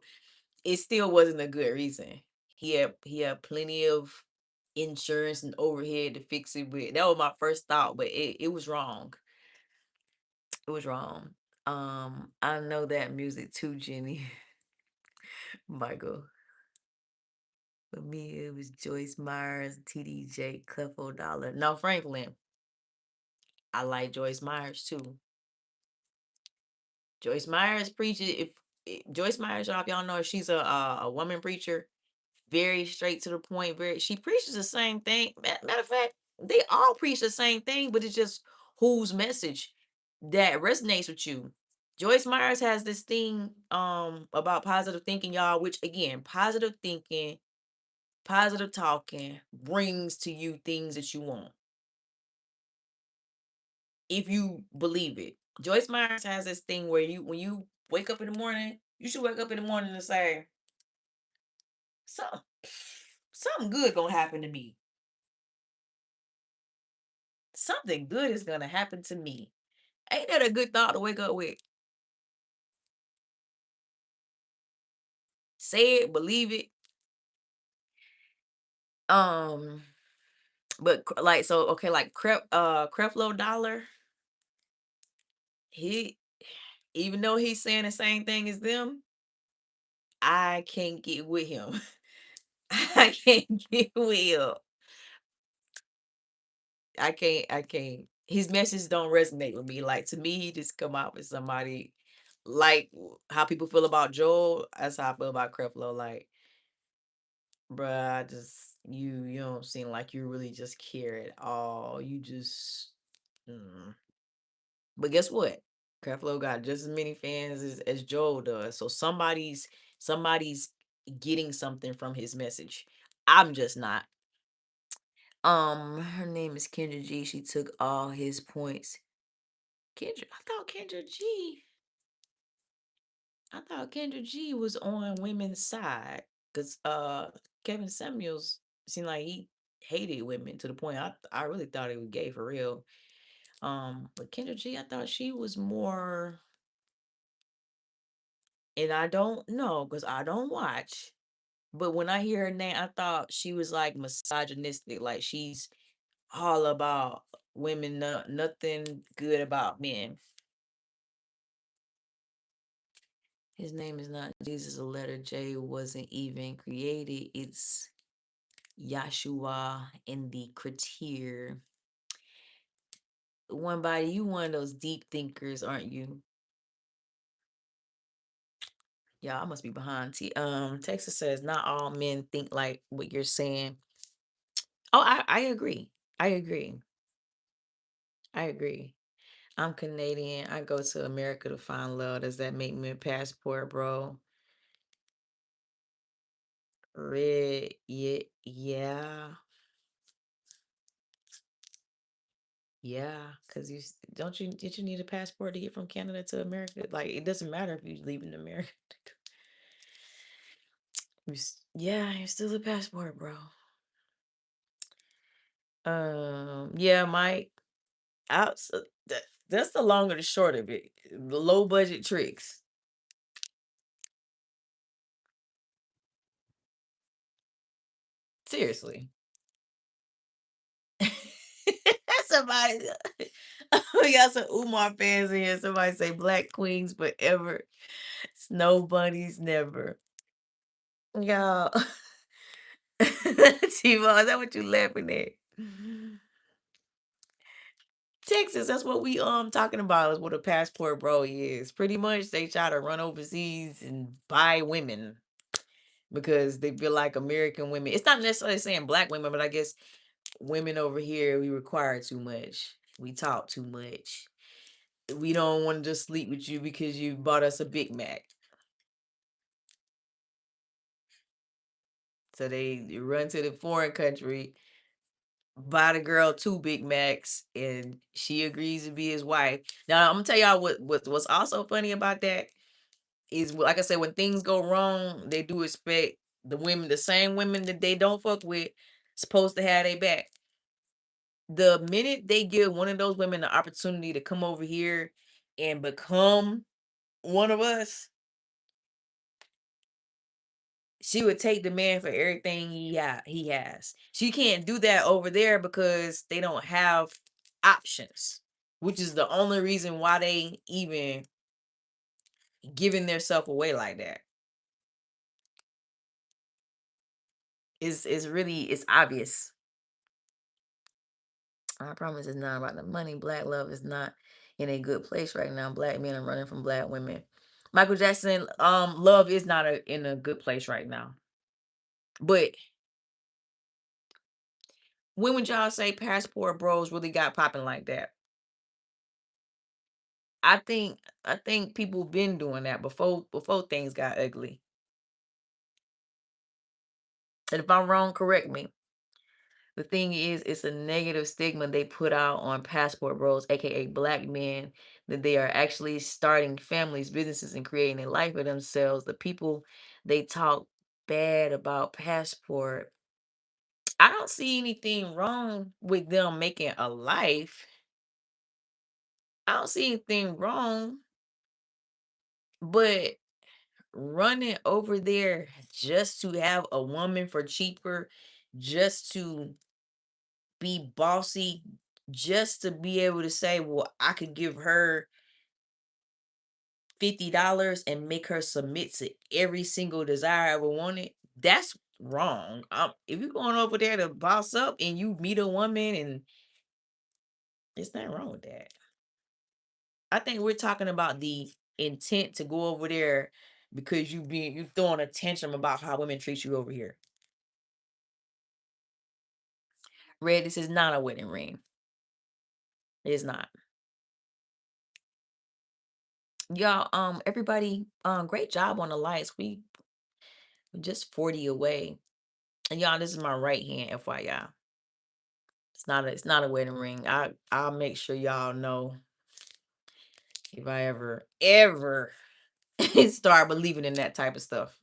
It still wasn't a good reason. He had plenty of insurance and overhead to fix it with. That was my first thought, but it was wrong. It was wrong. I know that music too, Jenny. Michael. For me, it was Joyce Myers, TDJ, Clefo Dollar. No, Franklin. I like Joyce Myers too. Joyce Myers preaches. If Joyce Myers, y'all, if y'all know her, she's a woman preacher, very straight to the point. Very, she preaches the same thing. Matter of fact, they all preach the same thing, but it's just whose message that resonates with you. Joyce Myers has this thing about positive thinking, y'all, which again, positive thinking, positive talking brings to you things that you want if you believe it. Joyce Myers has this thing where you when you wake up in the morning, you should wake up in the morning and say, something, something good gonna happen to me. Something good is gonna happen to me. Ain't that a good thought to wake up with? Say it, believe it. Um, but like so, okay, like Creflo Dollar, he even though he's saying the same thing as them, I can't get with him. I can't get with him. I can't. His messages don't resonate with me. Like to me, he just come out with somebody like how people feel about Joel. That's how I feel about Creflo. Like, bruh, I just you don't seem like you really just care at all. You just mm. But guess what? Creflo got just as many fans as Joel does. So somebody's getting something from his message. I'm just not. Her name is Kendra G. She took all his points. I thought Kendra G was on women's side because Kevin Samuels seemed like he hated women to the point I really thought he was gay for real. But Kendra G, I thought she was more, and I don't know because I don't watch. But when I hear her name, I thought she was like misogynistic, like she's all about women, nothing good about men. His name is not Jesus. The letter J wasn't even created. It's Yahshua in the Creteer. One body, you one of those deep thinkers, aren't you? Yeah, I must be behind. Texas says not all men think like what you're saying. Oh, I agree. I agree. I agree. I'm Canadian. I go to America to find love. Does that make me a passport, bro? Red, yeah, yeah, yeah. Cause don't you did you need a passport to get from Canada to America? Like it doesn't matter if you leave in America. Yeah, you're still a passport, bro. Yeah, Mike. Outs that's the long or the short of it. The low budget tricks. Seriously. Somebody we got some Umar fans in here. Somebody say black queens forever. Snow bunnies never. Y'all. T-Bone, is that what you laughing at? Texas, that's what we talking about is what a passport bro is. Pretty much they try to run overseas and buy women because they feel like American women. It's not necessarily saying black women, but I guess women over here we require too much. We talk too much. We don't want to just sleep with you because you bought us a Big Mac. So they run to the foreign country, buy the girl two Big Macs, and she agrees to be his wife. Now I'm gonna tell y'all what's also funny about that is like I said, when things go wrong, they do expect the same women that they don't fuck with, supposed to have their back. The minute they give one of those women the opportunity to come over here and become one of us, she would take the man for everything he has. She can't do that over there because they don't have options, which is the only reason why they even giving their self away like that. Is really it's obvious. I promise it's not about the money. Black love is not in a good place right now. Black men are running from black women. Michael Jackson, love is not in a good place right now. But when would y'all say Passport Bros really got popping like that? I think people been doing that before things got ugly. And if I'm wrong, correct me. The thing is, it's a negative stigma they put out on passport bros, aka black men, that they are actually starting families, businesses, and creating a life for themselves. The people they talk bad about passport. I don't see anything wrong with them making a life. I don't see anything wrong, but running over there just to have a woman for cheaper, just to be bossy, just to be able to say, well, I could give her $50 and make her submit to every single desire I ever wanted. That's wrong. If you're going over there to boss up and you meet a woman and there's nothing wrong with that. I think we're talking about the intent to go over there because you throwing a tantrum about how women treat you over here. Red, this is not a wedding ring. It's not. Y'all, everybody, great job on the lights. We're just 40 away. And y'all, this is my right hand, FYI. It's not a wedding ring. I'll make sure y'all know if I ever start believing in that type of stuff.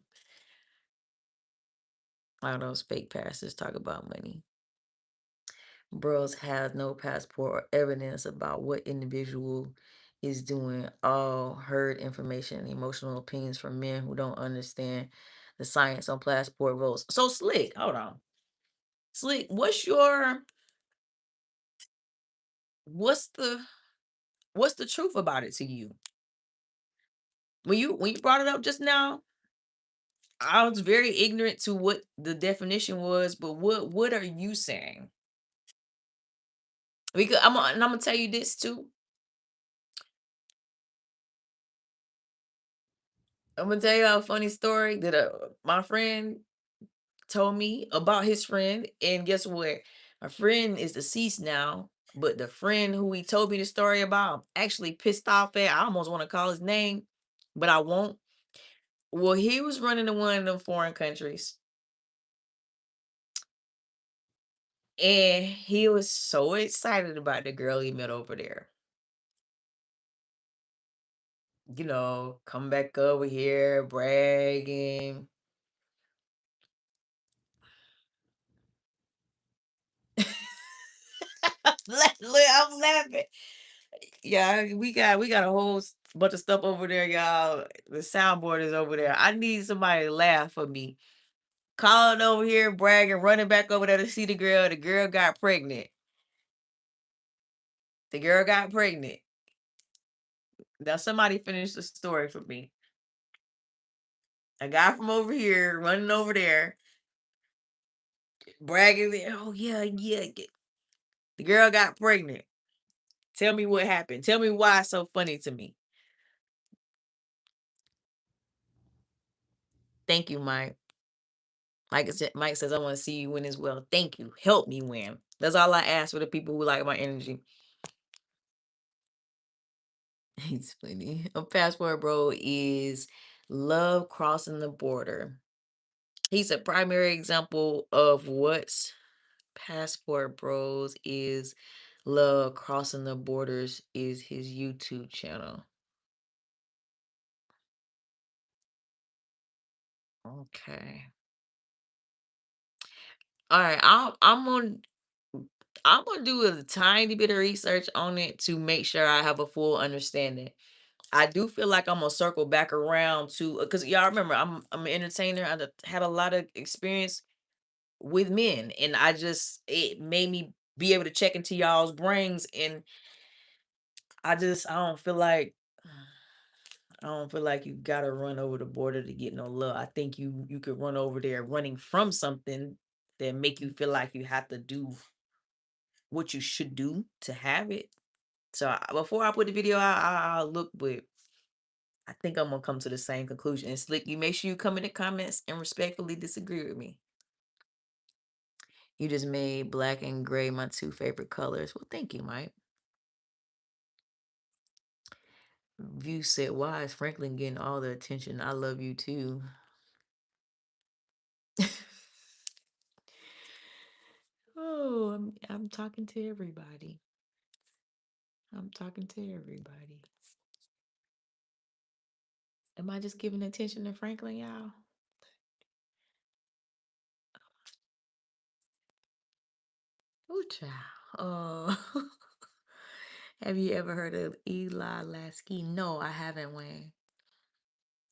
All those fake pastors talk about money. Bros have no passport or evidence about what individual is doing. All heard information and emotional opinions from men who don't understand the science on passport roles. So Slick, hold on. Slick, what's the what's the truth about it to you? When you brought it up just now, I was very ignorant to what the definition was, but what are you saying? Because I'm gonna tell you this too. I'm gonna tell you a funny story that my friend told me about his friend, and guess what? My friend is deceased now, but the friend who he told me the story about, I'm actually pissed off at. I almost want to call his name, but I won't. Well, he was running to one of them foreign countries, and he was so excited about the girl he met over there. Come back over here bragging. Look, I'm laughing. Yeah, we got a whole bunch of stuff over there, y'all. The soundboard is over there. I need somebody to laugh for me. Calling over here, bragging, running back over there to see the girl. The girl got pregnant. The girl got pregnant. Now somebody finish the story for me. A guy from over here running over there, bragging. Oh yeah, yeah. The girl got pregnant. Tell me what happened. Tell me why it's so funny to me. Thank you, Mike. Mike says, I want to see you win as well. Thank you. Help me win. That's all I ask for the people who like my energy. He's funny. A passport bro is love crossing the border. He's a primary example of what's passport bros is love crossing the borders is his YouTube channel. Okay. All right. I'm gonna do a tiny bit of research on it to make sure I have a full understanding. I do feel like I'm gonna circle back around to because y'all remember I'm an entertainer. Had a lot of experience with men, and it made me be able to check into y'all's brains, and I don't feel like you gotta run over the border to get no love. I think you could run over there running from something that make you feel like you have to do what you should do to have it. So before I put the video out, I'll look, but I think I'm gonna come to the same conclusion. And Slick, you make sure you come in the comments and respectfully disagree with me. You just made black and gray my two favorite colors. Well, thank you, Mike. View said, "Why is Franklin getting all the attention? I love you too." Oh, I'm talking to everybody. I'm talking to everybody. Am I just giving attention to Franklin, y'all? Ooh, child. Have you ever heard of Eli Lasky? No, I haven't, Wayne.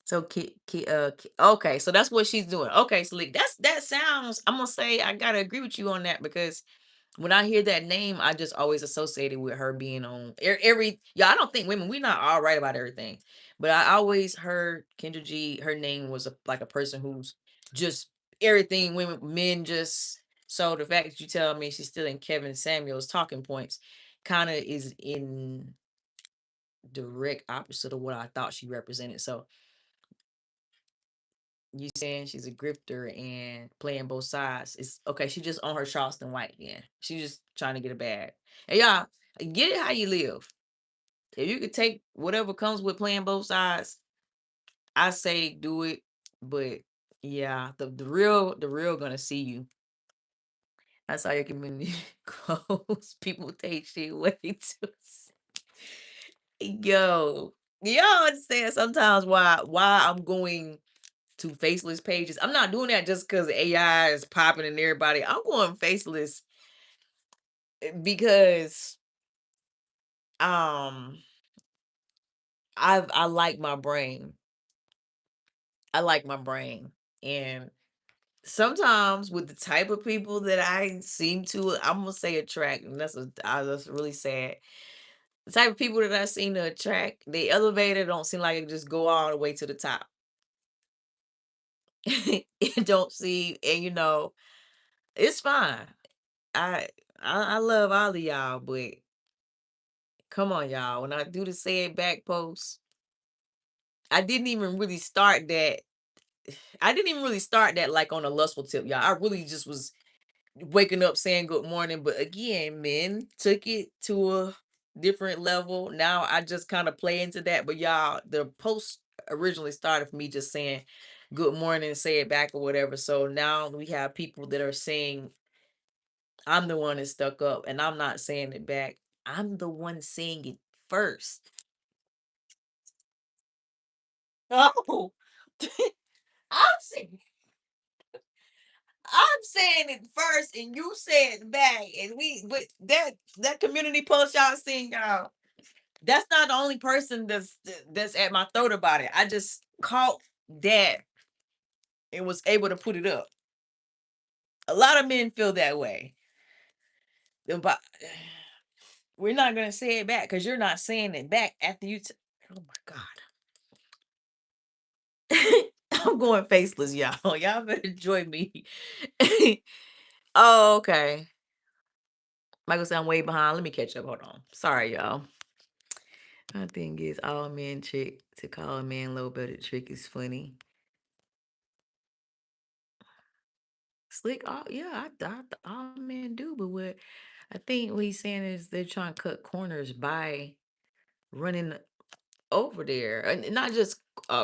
So, okay, so that's what she's doing. Okay, so like, that sounds. I'm gonna say I gotta agree with you on that because when I hear that name, I just always associate it with her being on every. Yeah, I don't think women we not all right about everything, but I always heard Kendra G. Her name was like a person who's just everything women men just. So the fact that you tell me she's still in Kevin Samuel's talking points, kind of is in direct opposite of what I thought she represented. So you saying she's a grifter and playing both sides. It's okay. She just on her Charleston White again. She just trying to get a bag. And y'all, get it how you live. If you could take whatever comes with playing both sides, I say do it. But yeah, the real gonna see you. That's how your community goes. People take shit way too. Yo, y'all understand sometimes why I'm going to faceless pages. I'm not doing that just because AI is popping and everybody. I'm going faceless because um I like my brain. I like my brain. And sometimes with the type of people that I seem to I'm gonna say attract, and that's really sad. The type of people that I seem to attract, the elevator don't seem like it just go all the way to the top. It don't see, and it's fine. I I love all of y'all, but come on, y'all. When I do the say it back post, I didn't even really start that. I didn't even really start that like on a lustful tip, y'all. I really just was waking up saying good morning. But again, men took it to a different level. Now I just kind of play into that. But y'all, the post originally started for me just saying good morning, say it back or whatever. So now we have people that are saying I'm the one that stuck up and I'm not saying it back. I'm the one saying it first. Oh, I'm saying I'm saying it first, and you say it back, and but that community post y'all seen, y'all. That's not the only person that's at my throat about it. I just caught that and was able to put it up. A lot of men feel that way. But we're not gonna say it back because you're not saying it back after you. Oh my god. I'm going faceless, y'all. Y'all better join me. Oh, okay. Michael said I'm way behind. Let me catch up. Hold on. Sorry, y'all. My thing is, all men trick to call a man low belly trick is funny. Slick, yeah, all men do, but what I think what he's saying is they're trying to cut corners by running over there, and not just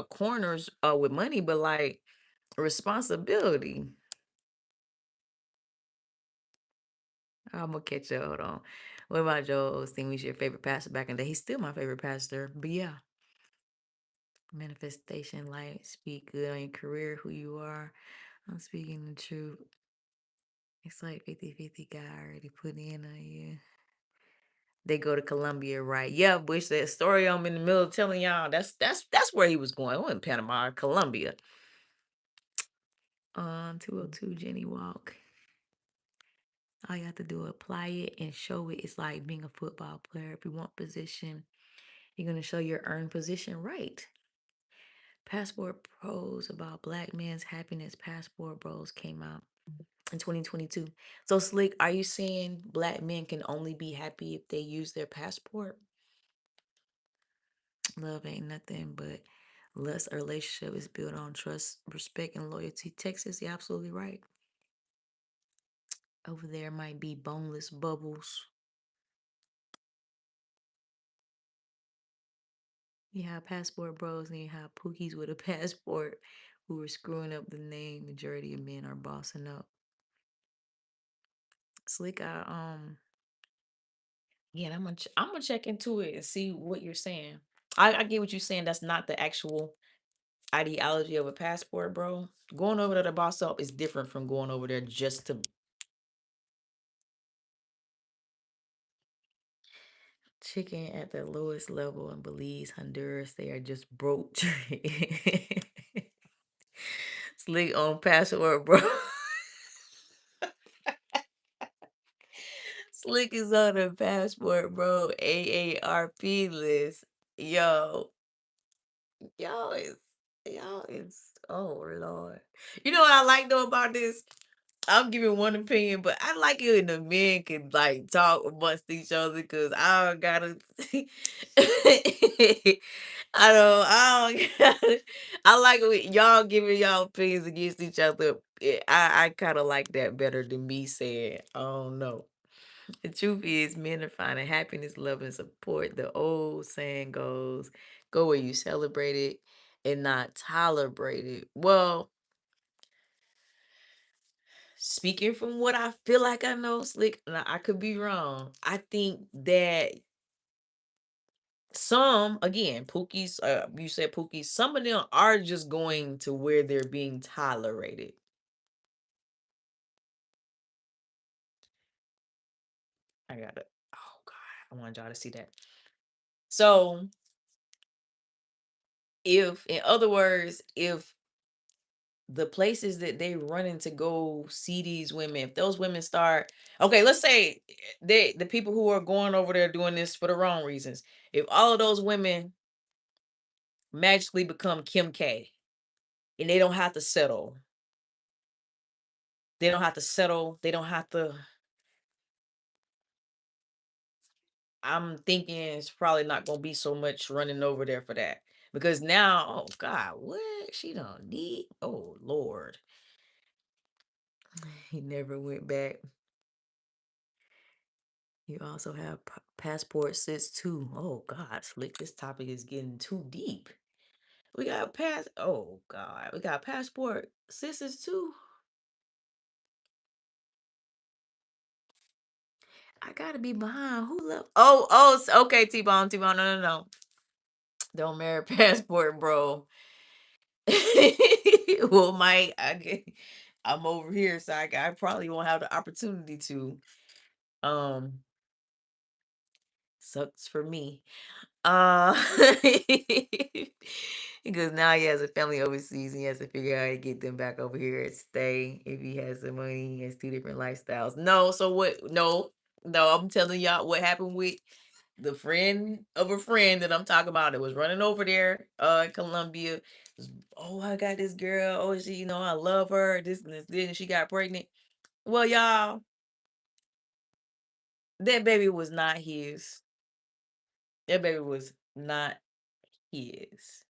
corners with money, but like responsibility. I'm gonna catch up. Hold on. What about Joe Osteen? He's your favorite pastor back in the day. He's still my favorite pastor, but yeah. Manifestation, light, speak good on your career, who you are. I'm speaking the truth. It's like 50-50 guy already put in on you. They go to Colombia, right? Yeah, which that story I'm in the middle of telling y'all, that's where he was going. It wasn't Panama, Colombia. 202 Jenny Walk. All you have to do is apply it and show it. It's like being a football player. If you want position, you're gonna show your earned position right. Passport Pros about Black men's happiness. Passport Bros came out in 2022. So Slick, are you saying Black men can only be happy if they use their passport? Love ain't nothing but Unless a relationship is built on trust, respect, and loyalty. Texas, you're absolutely right. Over there might be boneless bubbles. You have passport bros and you have pookies with a passport who are screwing up the name. Majority of men are bossing up. Slick, yeah, I'm gonna check into it and see what you're saying. I get what you're saying. That's not the actual ideology of a passport, bro. Going over there to boss up is different from going over there just to chicken at the lowest level in Belize, Honduras. They are just broke. Slick on passport, bro. Slick is on the passport, bro. AARP list. Yo, y'all is y'all is oh Lord. You know what I like though about this? I'm giving one opinion, but I like it when the men can like talk amongst each other because I don't gotta. I don't gotta. I like it when y'all giving y'all opinions against each other. I kind of like that better than me saying, "Oh no." The truth is, men are finding happiness, love, and support. The old saying goes, "Go where you celebrate it and not tolerate it." Well, speaking from what I feel like I know, Slick, and I could be wrong. I think that some, again, Pookies, you said Pookies, some of them are just going to where they're being tolerated. I got it. Oh God, I want y'all to see that. So, if, in other words, if the places that they running to go see these women, if those women start, okay, let's say the people who are going over there doing this for the wrong reasons, if all of those women magically become Kim K and they don't have to settle, they don't have to settle, they don't have to. I'm thinking it's probably not gonna be so much running over there for that because now, oh God, what she don't need? Oh Lord, he never went back. You also have passport sis too. Oh God, Slick, this topic is getting too deep. We got Oh God, we got passport sisters too. I gotta be behind. Who left? Okay, T-Bone, T-Bone. No, no, no. Don't marry passport, bro. Well, Mike, I'm over here, so I probably won't have the opportunity to. Um, sucks for me. Uh, because now he has a family overseas, and he has to figure out how to get them back over here and stay. If he has the money, he has two different lifestyles. No, so what? No, no, I'm telling y'all what happened with the friend of a friend that I'm talking about that was running over there in Colombia. Oh, I got this girl. Oh, she, I love her. This and this, and she got pregnant. Well, y'all, that baby was not his. That baby was not his.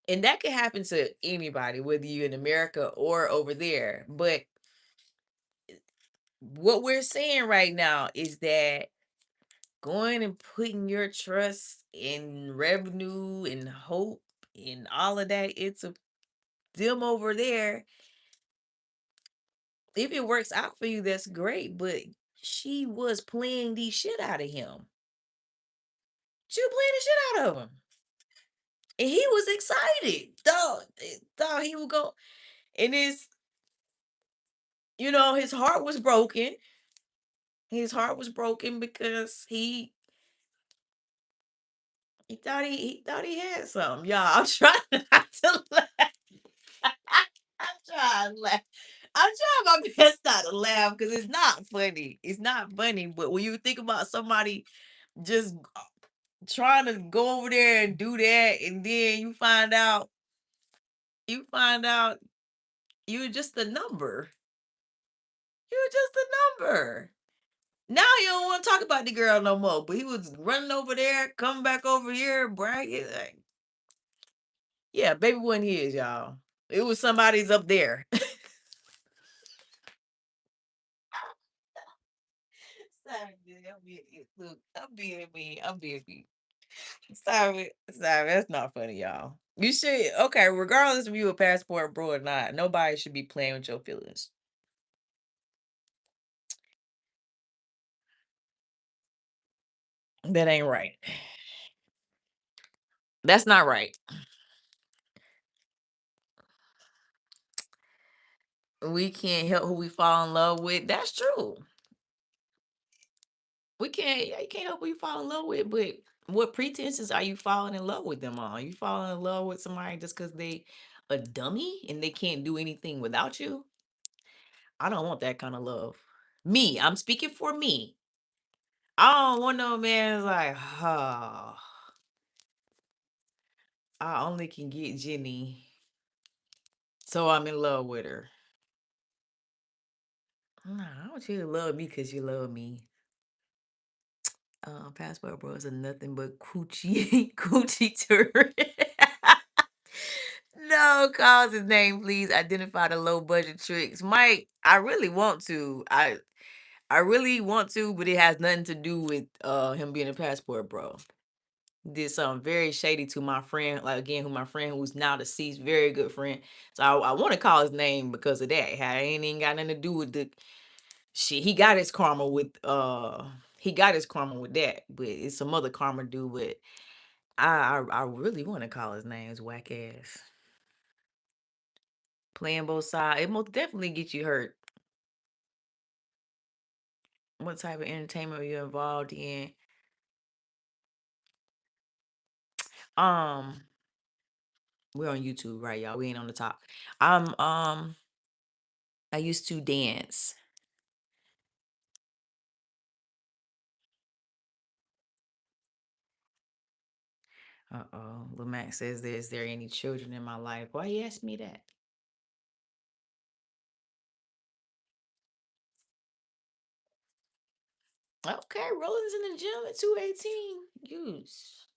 And that could happen to anybody, whether you're in America or over there. But what we're saying right now is that going and putting your trust in revenue and hope and all of that, it's a them over there. If it works out for you, that's great. But she was playing the shit out of him. She was playing the shit out of him. And he was excited. Thought he would go. And his heart was broken. His heart was broken because he thought he had something. Y'all, I'm trying not to laugh. I'm trying to laugh. I'm trying my best not to laugh because it's not funny. It's not funny. But when you think about somebody just trying to go over there and do that, and then you find out you're just a number. You're just a number. Now you don't want to talk about the girl no more. But he was running over there, coming back over here, bragging. Like, yeah, baby wasn't his, y'all. It was somebody's up there. Sorry, dude. I'm being mean. I'm being mean. Sorry, sorry. That's not funny, y'all. You should okay. Regardless if you a passport bro or not, nobody should be playing with your feelings. That ain't right. That's not right. We can't help who we fall in love with. That's true. We can't. Yeah, you can't help who you fall in love with. But what pretenses are you falling in love with them on? You falling in love with somebody just because they a dummy and they can't do anything without you? I don't want that kind of love. Me, I'm speaking for me. I don't want no man like, oh, I only can get Jenny, so I'm in love with her. Nah, I want you to love me because you love me. Passport bros are nothing but coochie coochie turd. No, call his name, please. Identify the low budget tricks. Mike, I really want to. I really want to, but it has nothing to do with him being a passport bro. Did something very shady to my friend, like again, who my friend who's now deceased, very good friend. So I want to call his name because of that. It ain't even got nothing to do with the shit. He got his karma with that, but it's some other karma due. But I really want to call his name. It's whack ass. Playing both sides, it most definitely get you hurt. What type of entertainment are you involved in? Um, we're on YouTube, right, y'all? We ain't on the top. I used to dance. Uh-oh. Lil Max says, is there any children in my life? Why you ask me that? Okay, Rollins in the gym at 218. Use.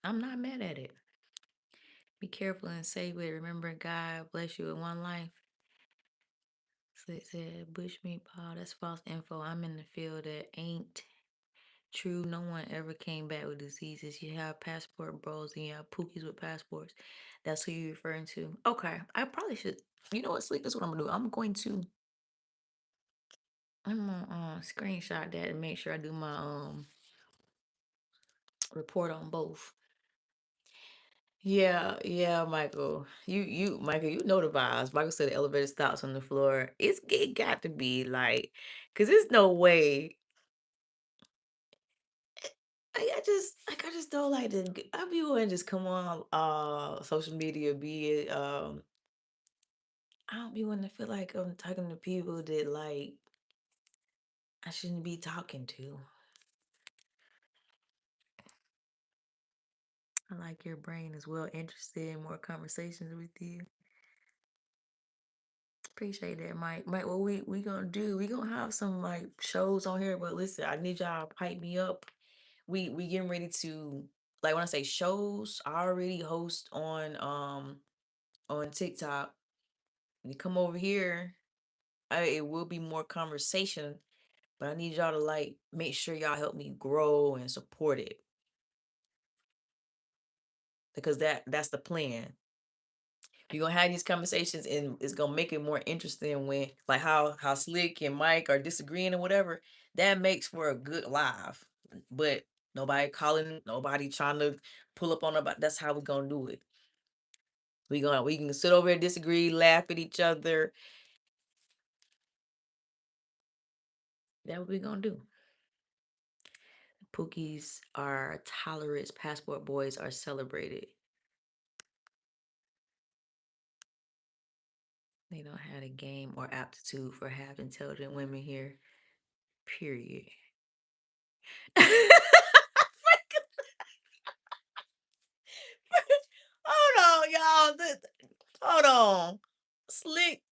I'm not mad at it. Be careful and safe with it. Remember, God bless you with one life. Slick said, Bushmeat Paul, that's false info. I'm in the field that ain't true. No one ever came back with diseases. You have passport bros and you have pookies with passports. That's who you're referring to. Okay, I probably should. You know what, Slick? That's what I'm gonna do. I'm gonna screenshot that and make sure I do my report on both. Yeah, yeah, Michael. Michael, you know the vibes. Michael said the elevator stops on the floor. It got to be like, cause there's no way. I just don't like to. I be wanting to just come on social media, be it I don't be wanting to feel like I'm talking to people that like I shouldn't be talking to. I like your brain is well interested in more conversations with you. Appreciate that, Mike. Mike, what we gonna do? We gonna have some like shows on here, but listen, I need y'all to pipe me up. We getting ready to like when I say shows, I already host on TikTok. When you come over here, it will be more conversation, but I need y'all to like make sure y'all help me grow and support it because that's the plan. You're gonna have these conversations and it's gonna make it more interesting when like how Slick and Mike are disagreeing or whatever. That makes for a good live. But nobody calling, nobody trying to pull up on about that's how we gonna do it. We can sit over and disagree, laugh at each other. That's what we gonna do. Pookies are tolerant, passport boys are celebrated. They don't have a game or aptitude for half intelligent women here. Period. Hold on, y'all. Hold on. Slick.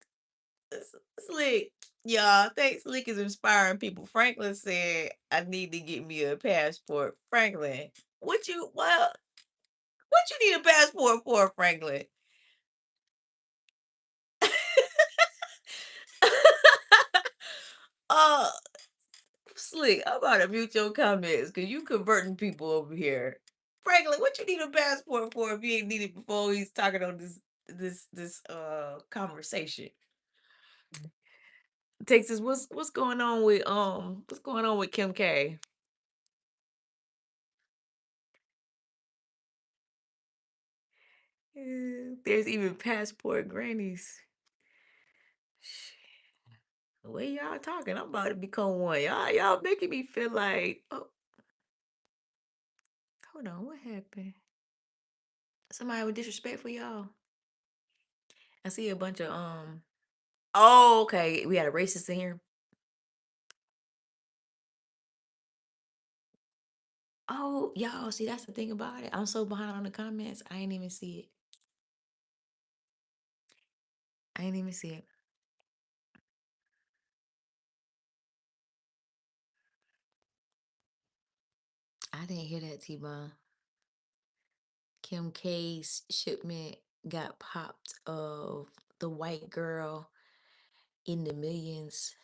Slick. Y'all, thanks Slick is inspiring people. Franklin said, I need to get me a passport. Franklin, what you need a passport for, Franklin? uh Slick, I'm about to mute your comments because you converting people over here. Franklin, what you need a passport for if you ain't need it before he's talking on this conversation? Texas, what's going on with Kim K? There's even passport grannies. The way y'all talking, I'm about to become one. Y'all making me feel like, oh, hold on, what happened? Somebody with disrespect for y'all. I see a bunch of oh, okay. We had a racist in here. Oh, y'all, see that's the thing about it. I'm so behind on the comments. I ain't even see it. I ain't even see it. I didn't hear that, T-Bone. Kim K's shipment got popped of the white girl in the millions.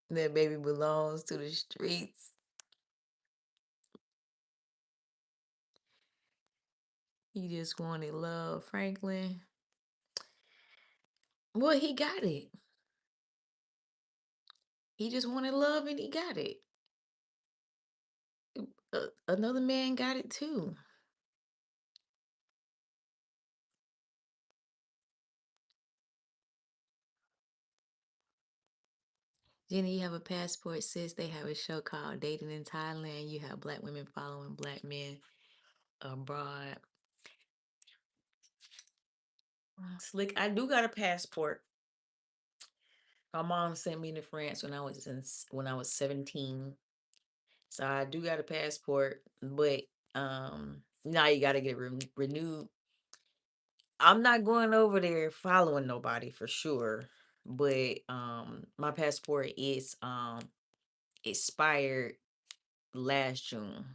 That baby belongs to the streets. He just wanted love, Franklin. Well, he got it. He just wanted love and he got it. Another man got it too. Jenny, you have a passport, sis. They have a show called Dating in Thailand. You have black women following black men abroad. Slick, I do got a passport. My mom sent me to France when I was 17. So I do got a passport, but now you got to get renewed. I'm not going over there following nobody for sure, but my passport is expired last June.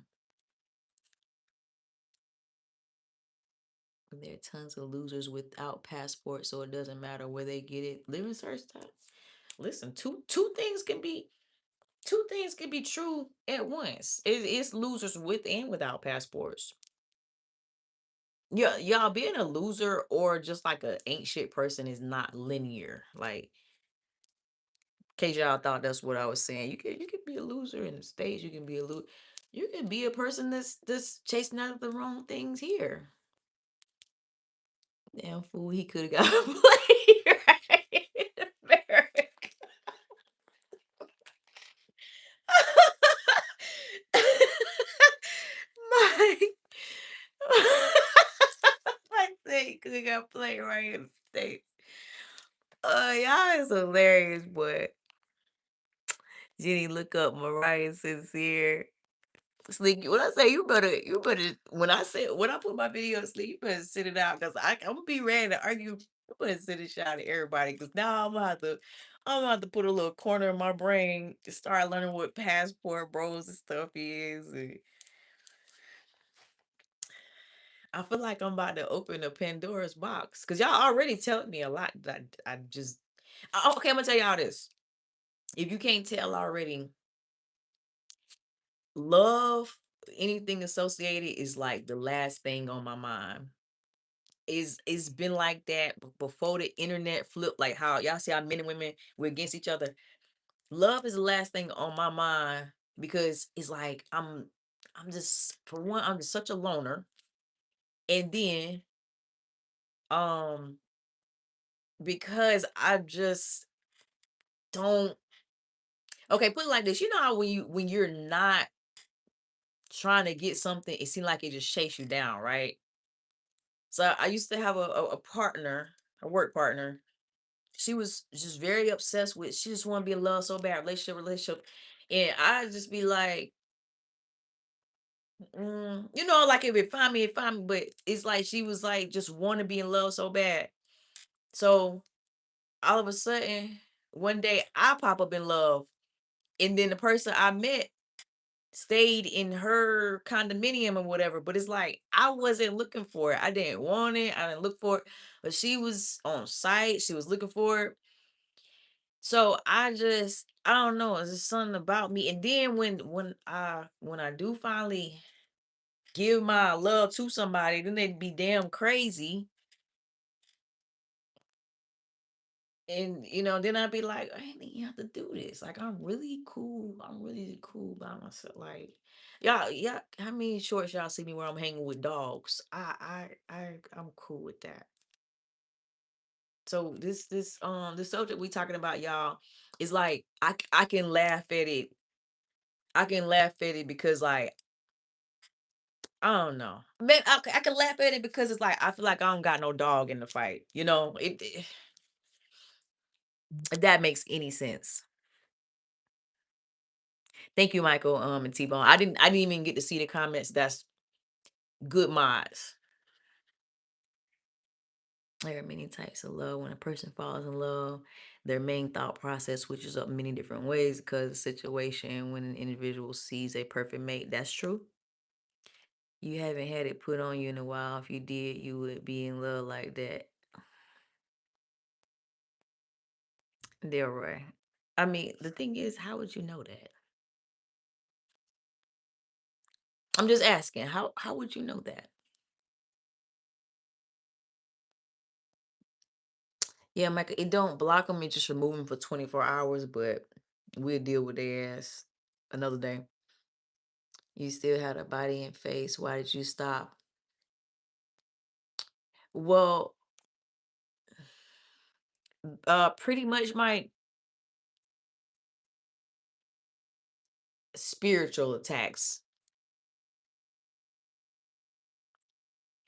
There are tons of losers without passports, so it doesn't matter where they get it. Living search time. Listen, two things can be true at once. It's losers with and without passports. Yeah, y'all being a loser or just like a ain't shit person is not linear. Like, in case y'all thought that's what I was saying, you can be a loser in the States. You can be a you can be a person that's chasing out the wrong things here. Damn fool, he could have got a play right in America. My my thing could have got played right in the States. Y'all is hilarious, but Jenny, look up Mariah Sincere. Sleek, when I say you better when I put my video up, Sleek, you better sit it out because I'm gonna be ready to argue. You better sit it shot at everybody because now I'm gonna have to put a little corner in my brain to start learning what passport bros and stuff is. And I feel like I'm about to open a Pandora's box because y'all already telling me a lot that I just okay. I'm gonna tell y'all this. If you can't tell already, love anything associated is like the last thing on my mind. It's been like that before the internet flipped, like how y'all see how men and women were against each other. Love is the last thing on my mind because it's like I'm just for one, I'm just such a loner. And then um because I just don't okay, put it like this. You know how when you're not trying to get something, it seems like it just shakes you down, right? So I used to have a partner, a work partner. She was just very obsessed with. She just want to be in love so bad, relationship. And I just be like, Like if it find me, but it's like she was like just want to be in love so bad. So all of a sudden, one day I pop up in love, and then the person I met stayed in her condominium or whatever. But it's like I wasn't looking for it. I didn't want it. I didn't look for it. But she was on site. She was looking for it. So I don't know. It's just something about me. And then when I do finally give my love to somebody, then they'd be damn crazy. And then I'd be like, I ain't even have to do this. Like I'm really cool. I'm really cool by myself. Like y'all, how many shorts y'all see me where I'm hanging with dogs? I'm cool with that. So this subject we talking about, y'all, is like I can laugh at it. I can laugh at it because like I don't know. Man, I can laugh at it because it's like I feel like I don't got no dog in the fight. If that makes any sense. Thank you, Michael, and T-Bone. I didn't even get to see the comments. That's good mods. There are many types of love. When a person falls in love, their main thought process switches up many different ways because of the situation when an individual sees a perfect mate. That's true. You haven't had it put on you in a while. If you did, you would be in love like that. Delroy. I mean, the thing is, how would you know that? I'm just asking. How would you know that? Yeah, Michael, it don't block them, it just remove them for 24 hours, but we'll deal with their ass another day. You still had a body and face. Why did you stop? Well, pretty much my spiritual attacks.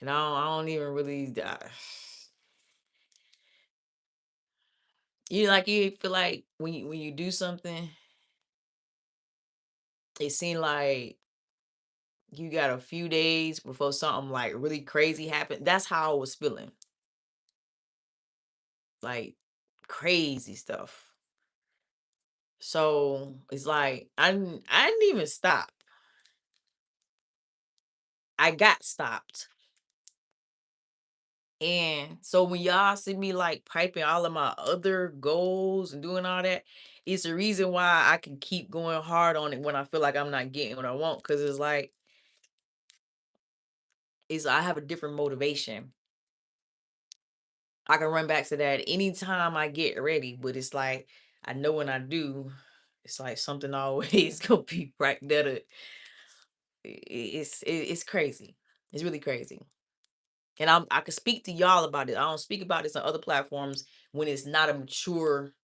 And I don't even really you feel like when you do something, it seemed like you got a few days before something like really crazy happened. That's how I was feeling. Like crazy stuff. So it's like I didn't even stop. I got stopped. And so when y'all see me like piping all of my other goals and doing all that, it's the reason why I can keep going hard on it when I feel like I'm not getting what I want. Cause it's like I have a different motivation. I can run back to that anytime I get ready, but it's like I know when I do, it's like something always gonna be right there. It's crazy. It's really crazy. And I could speak to y'all about it. I don't speak about this on other platforms when it's not a mature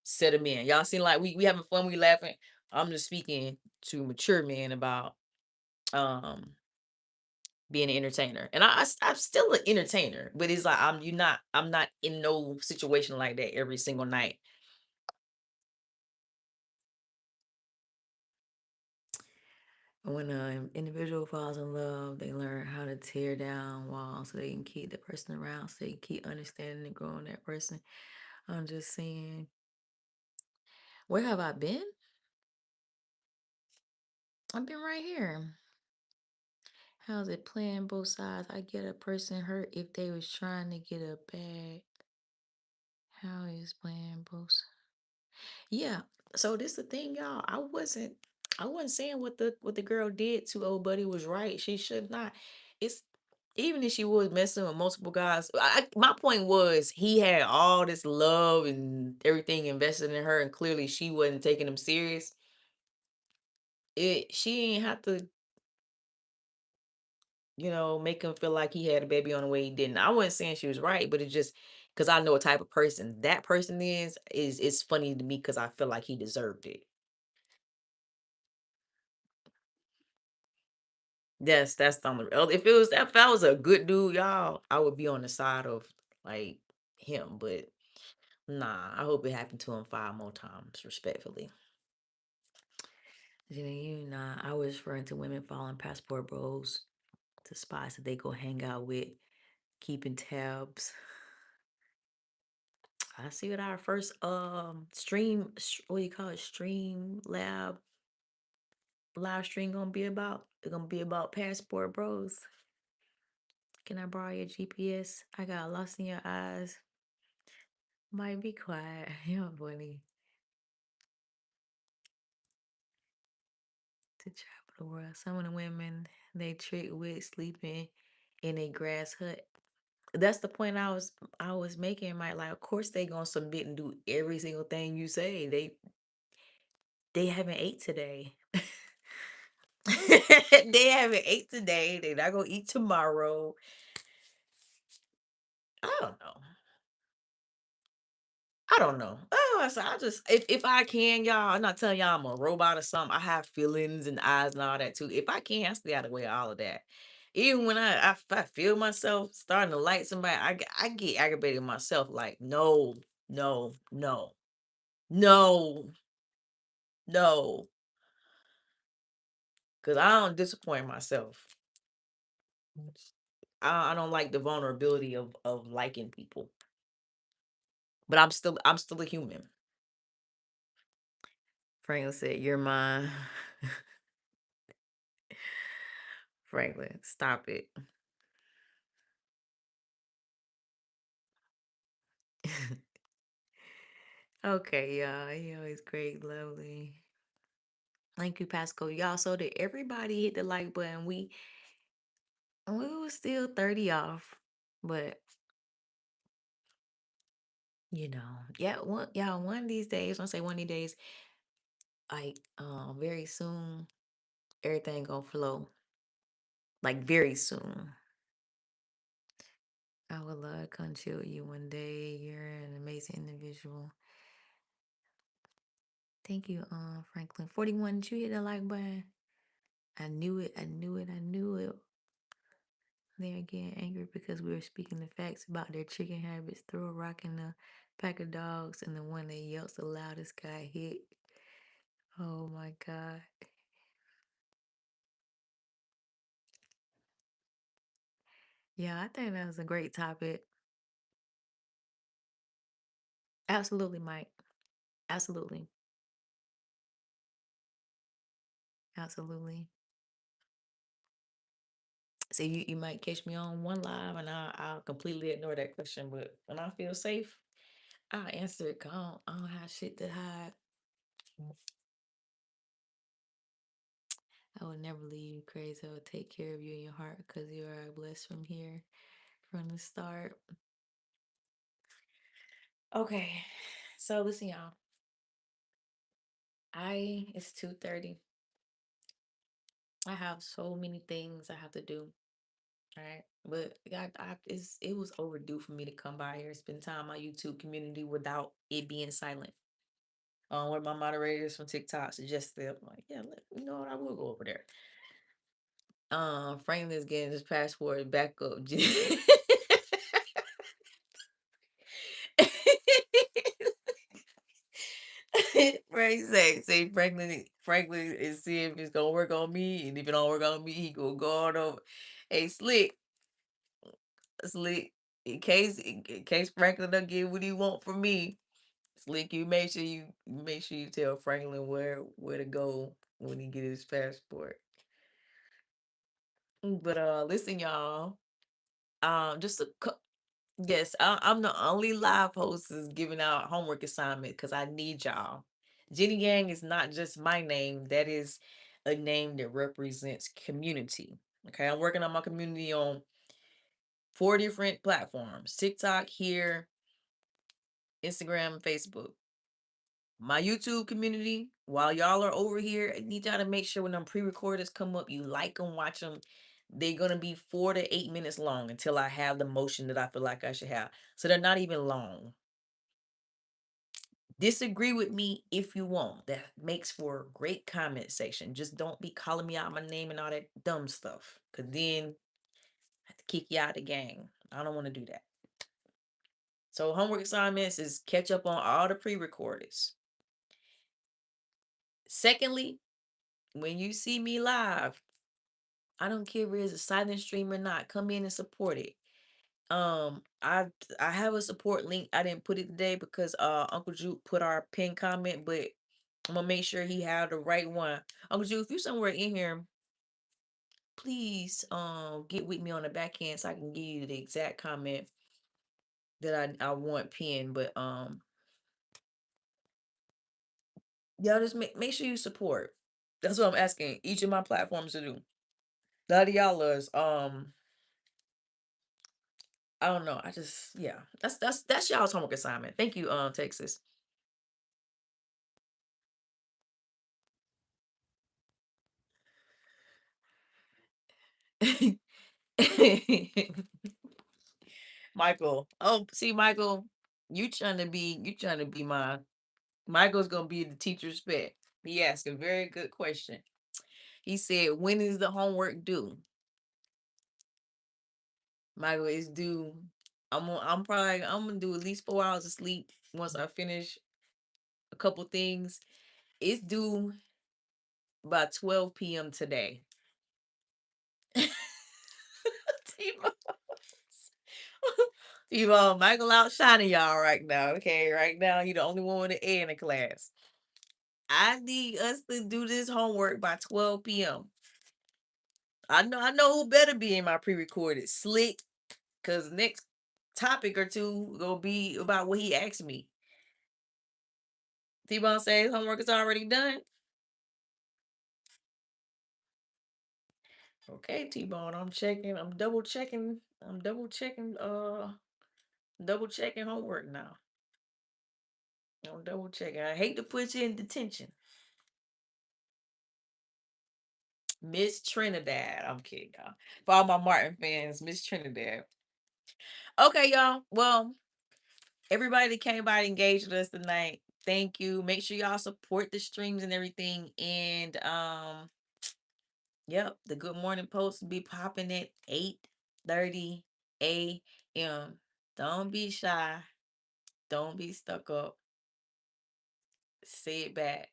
set of men. Y'all seem like we having fun, we laughing. I'm just speaking to mature men about um being an entertainer. And I'm still an entertainer, but it's like I'm not in no situation like that every single night. When an individual falls in love, they learn how to tear down walls so they can keep the person around, so they can keep understanding and growing that person. I'm just saying, where have I been? I've been right here. How's it playing both sides? I get a person hurt if they was trying to get a bag. How is playing both? Yeah. So this the thing, y'all. I wasn't saying what the girl did to old buddy was right. She should not. It's even if she was messing with multiple guys. My point was he had all this love and everything invested in her, and clearly she wasn't taking him serious. She ain't have to make him feel like he had a baby on the way he didn't. I wasn't saying she was right, but it's just because I know what type of person that person is it's funny to me because I feel like he deserved it. That's the only if I was a good dude, y'all, I would be on the side of like him, but nah, I hope it happened to him 5 more times, respectfully. You know, I was referring to women following passport bros to spots that they go hang out with, keeping tabs. I see what our first what do you call it, stream live stream gonna be about. It's gonna be about passport bros. Can I borrow your GPS? I got lost in your eyes. Might be quiet. You're funny. To travel the world. Some of the women they trick with sleeping in a grass hut. That's the point I was making. My like, of course they gonna submit and do every single thing you say. They haven't ate today. They haven't ate today. They're not gonna eat tomorrow. I don't know. I don't know. Oh, I just if I can, y'all, I'm not telling y'all I'm a robot or something. I have feelings and eyes and all that too. If I can, I stay out of the way of all of that. Even when I feel myself starting to like somebody, I get aggravated myself. Like, no, no, no, no, no, because I don't disappoint myself. I don't like the vulnerability of liking people. But I'm still a human. Franklin said, "You're mine." Franklin, stop it. Okay, y'all. You know, it's great, lovely. Thank you, Pascal. Y'all, so did everybody hit the like button? We was still 30 off. But yeah, one of these days, when I say one of these days, like very soon, everything gonna flow. Like very soon. I would love to come chill with you one day. You're an amazing individual. Thank you, Franklin. 41, did you hit the like button? I knew it. I knew it. I knew it. They're getting angry because we were speaking the facts about their chicken habits. Throw a rock in the pack of dogs, and the one that yells the loudest got hit. Oh my God. Yeah, I think that was a great topic. Absolutely, Mike. Absolutely. Absolutely. So you might catch me on one live and I'll completely ignore that question. But when I feel safe, I'll answer it 'cause I don't have shit to hide. I would never leave you crazy. I would take care of you in your heart because you are blessed from here, from the start. Okay. So listen, y'all. It's 2:30. I have so many things I have to do. All right. But it was overdue for me to come by here, spend time in my YouTube community without it being silent. One of my moderators from TikTok suggested, I'm like, yeah, you know what, I will go over there. Franklin's getting his passport back up. Frank say Franklin is seeing if it's gonna work on me, and if it don't work on me, he gonna go on over. Hey, Slick, in case Franklin don't get what he want from me, Slick, you make sure you tell Franklin where to go when he get his passport. But listen, y'all. Just yes, I'm the only live host is giving out homework assignment because I need y'all. Jenny Gang is not just my name; that is a name that represents community. Okay, I'm working on my community on 4 different platforms: TikTok, here, Instagram, and Facebook. My YouTube community, while y'all are over here, I need y'all to make sure when them pre-recorders come up, you like them, watch them. They're gonna be 4 to 8 minutes long until I have the motion that I feel like I should have. So they're not even long. Disagree with me if you want. That makes for a great comment section. Just don't be calling me out my name and all that dumb stuff. Cause then I have to kick you out of the gang. I don't want to do that. So homework assignments is catch up on all the pre-recorders. Secondly, When you see me live, I don't care if it's a silent stream or not. Come in and support it. Um, I I have a support link. I didn't put it today because Uncle Juke put our pin comment, but I'm gonna make sure he have the right one. Uncle Juke, if you somewhere in here, please get with me on the back end so I can give you the exact comment that I want pinned. But y'all just make sure you support. That's what I'm asking each of my platforms to do. A lot of y'all is I don't know. I just yeah. That's y'all's homework assignment. Thank you, Texas. Michael. Oh, see, Michael, you trying to be my Michael's gonna be the teacher's pet. He asked a very good question. He said, "When is the homework due?" Michael is due. I'm gonna do at least 4 hours of sleep once I finish a couple things. It's due by 12 p.m. today. T-Bone, T-Bone, Michael outshining y'all right now. Okay, right now he the only one with an A in the class. I need us to do this homework by 12 p.m. I know who better be in my pre-recorded slick, cause next topic or two gonna be about what he asked me. T-Bone says homework is already done. Okay, T-Bone, I'm checking. I'm double checking. I'm double checking homework now. I'm double checking. I hate to put you in detention. Miss Trinidad. I'm kidding, y'all. For all my Martin fans, Miss Trinidad. Okay, y'all. Well, everybody that came by and engaged with us tonight, thank you. Make sure y'all support the streams and everything. And yep, the Good Morning Post will be popping at 8:30 a.m. Don't be shy. Don't be stuck up. Say it back.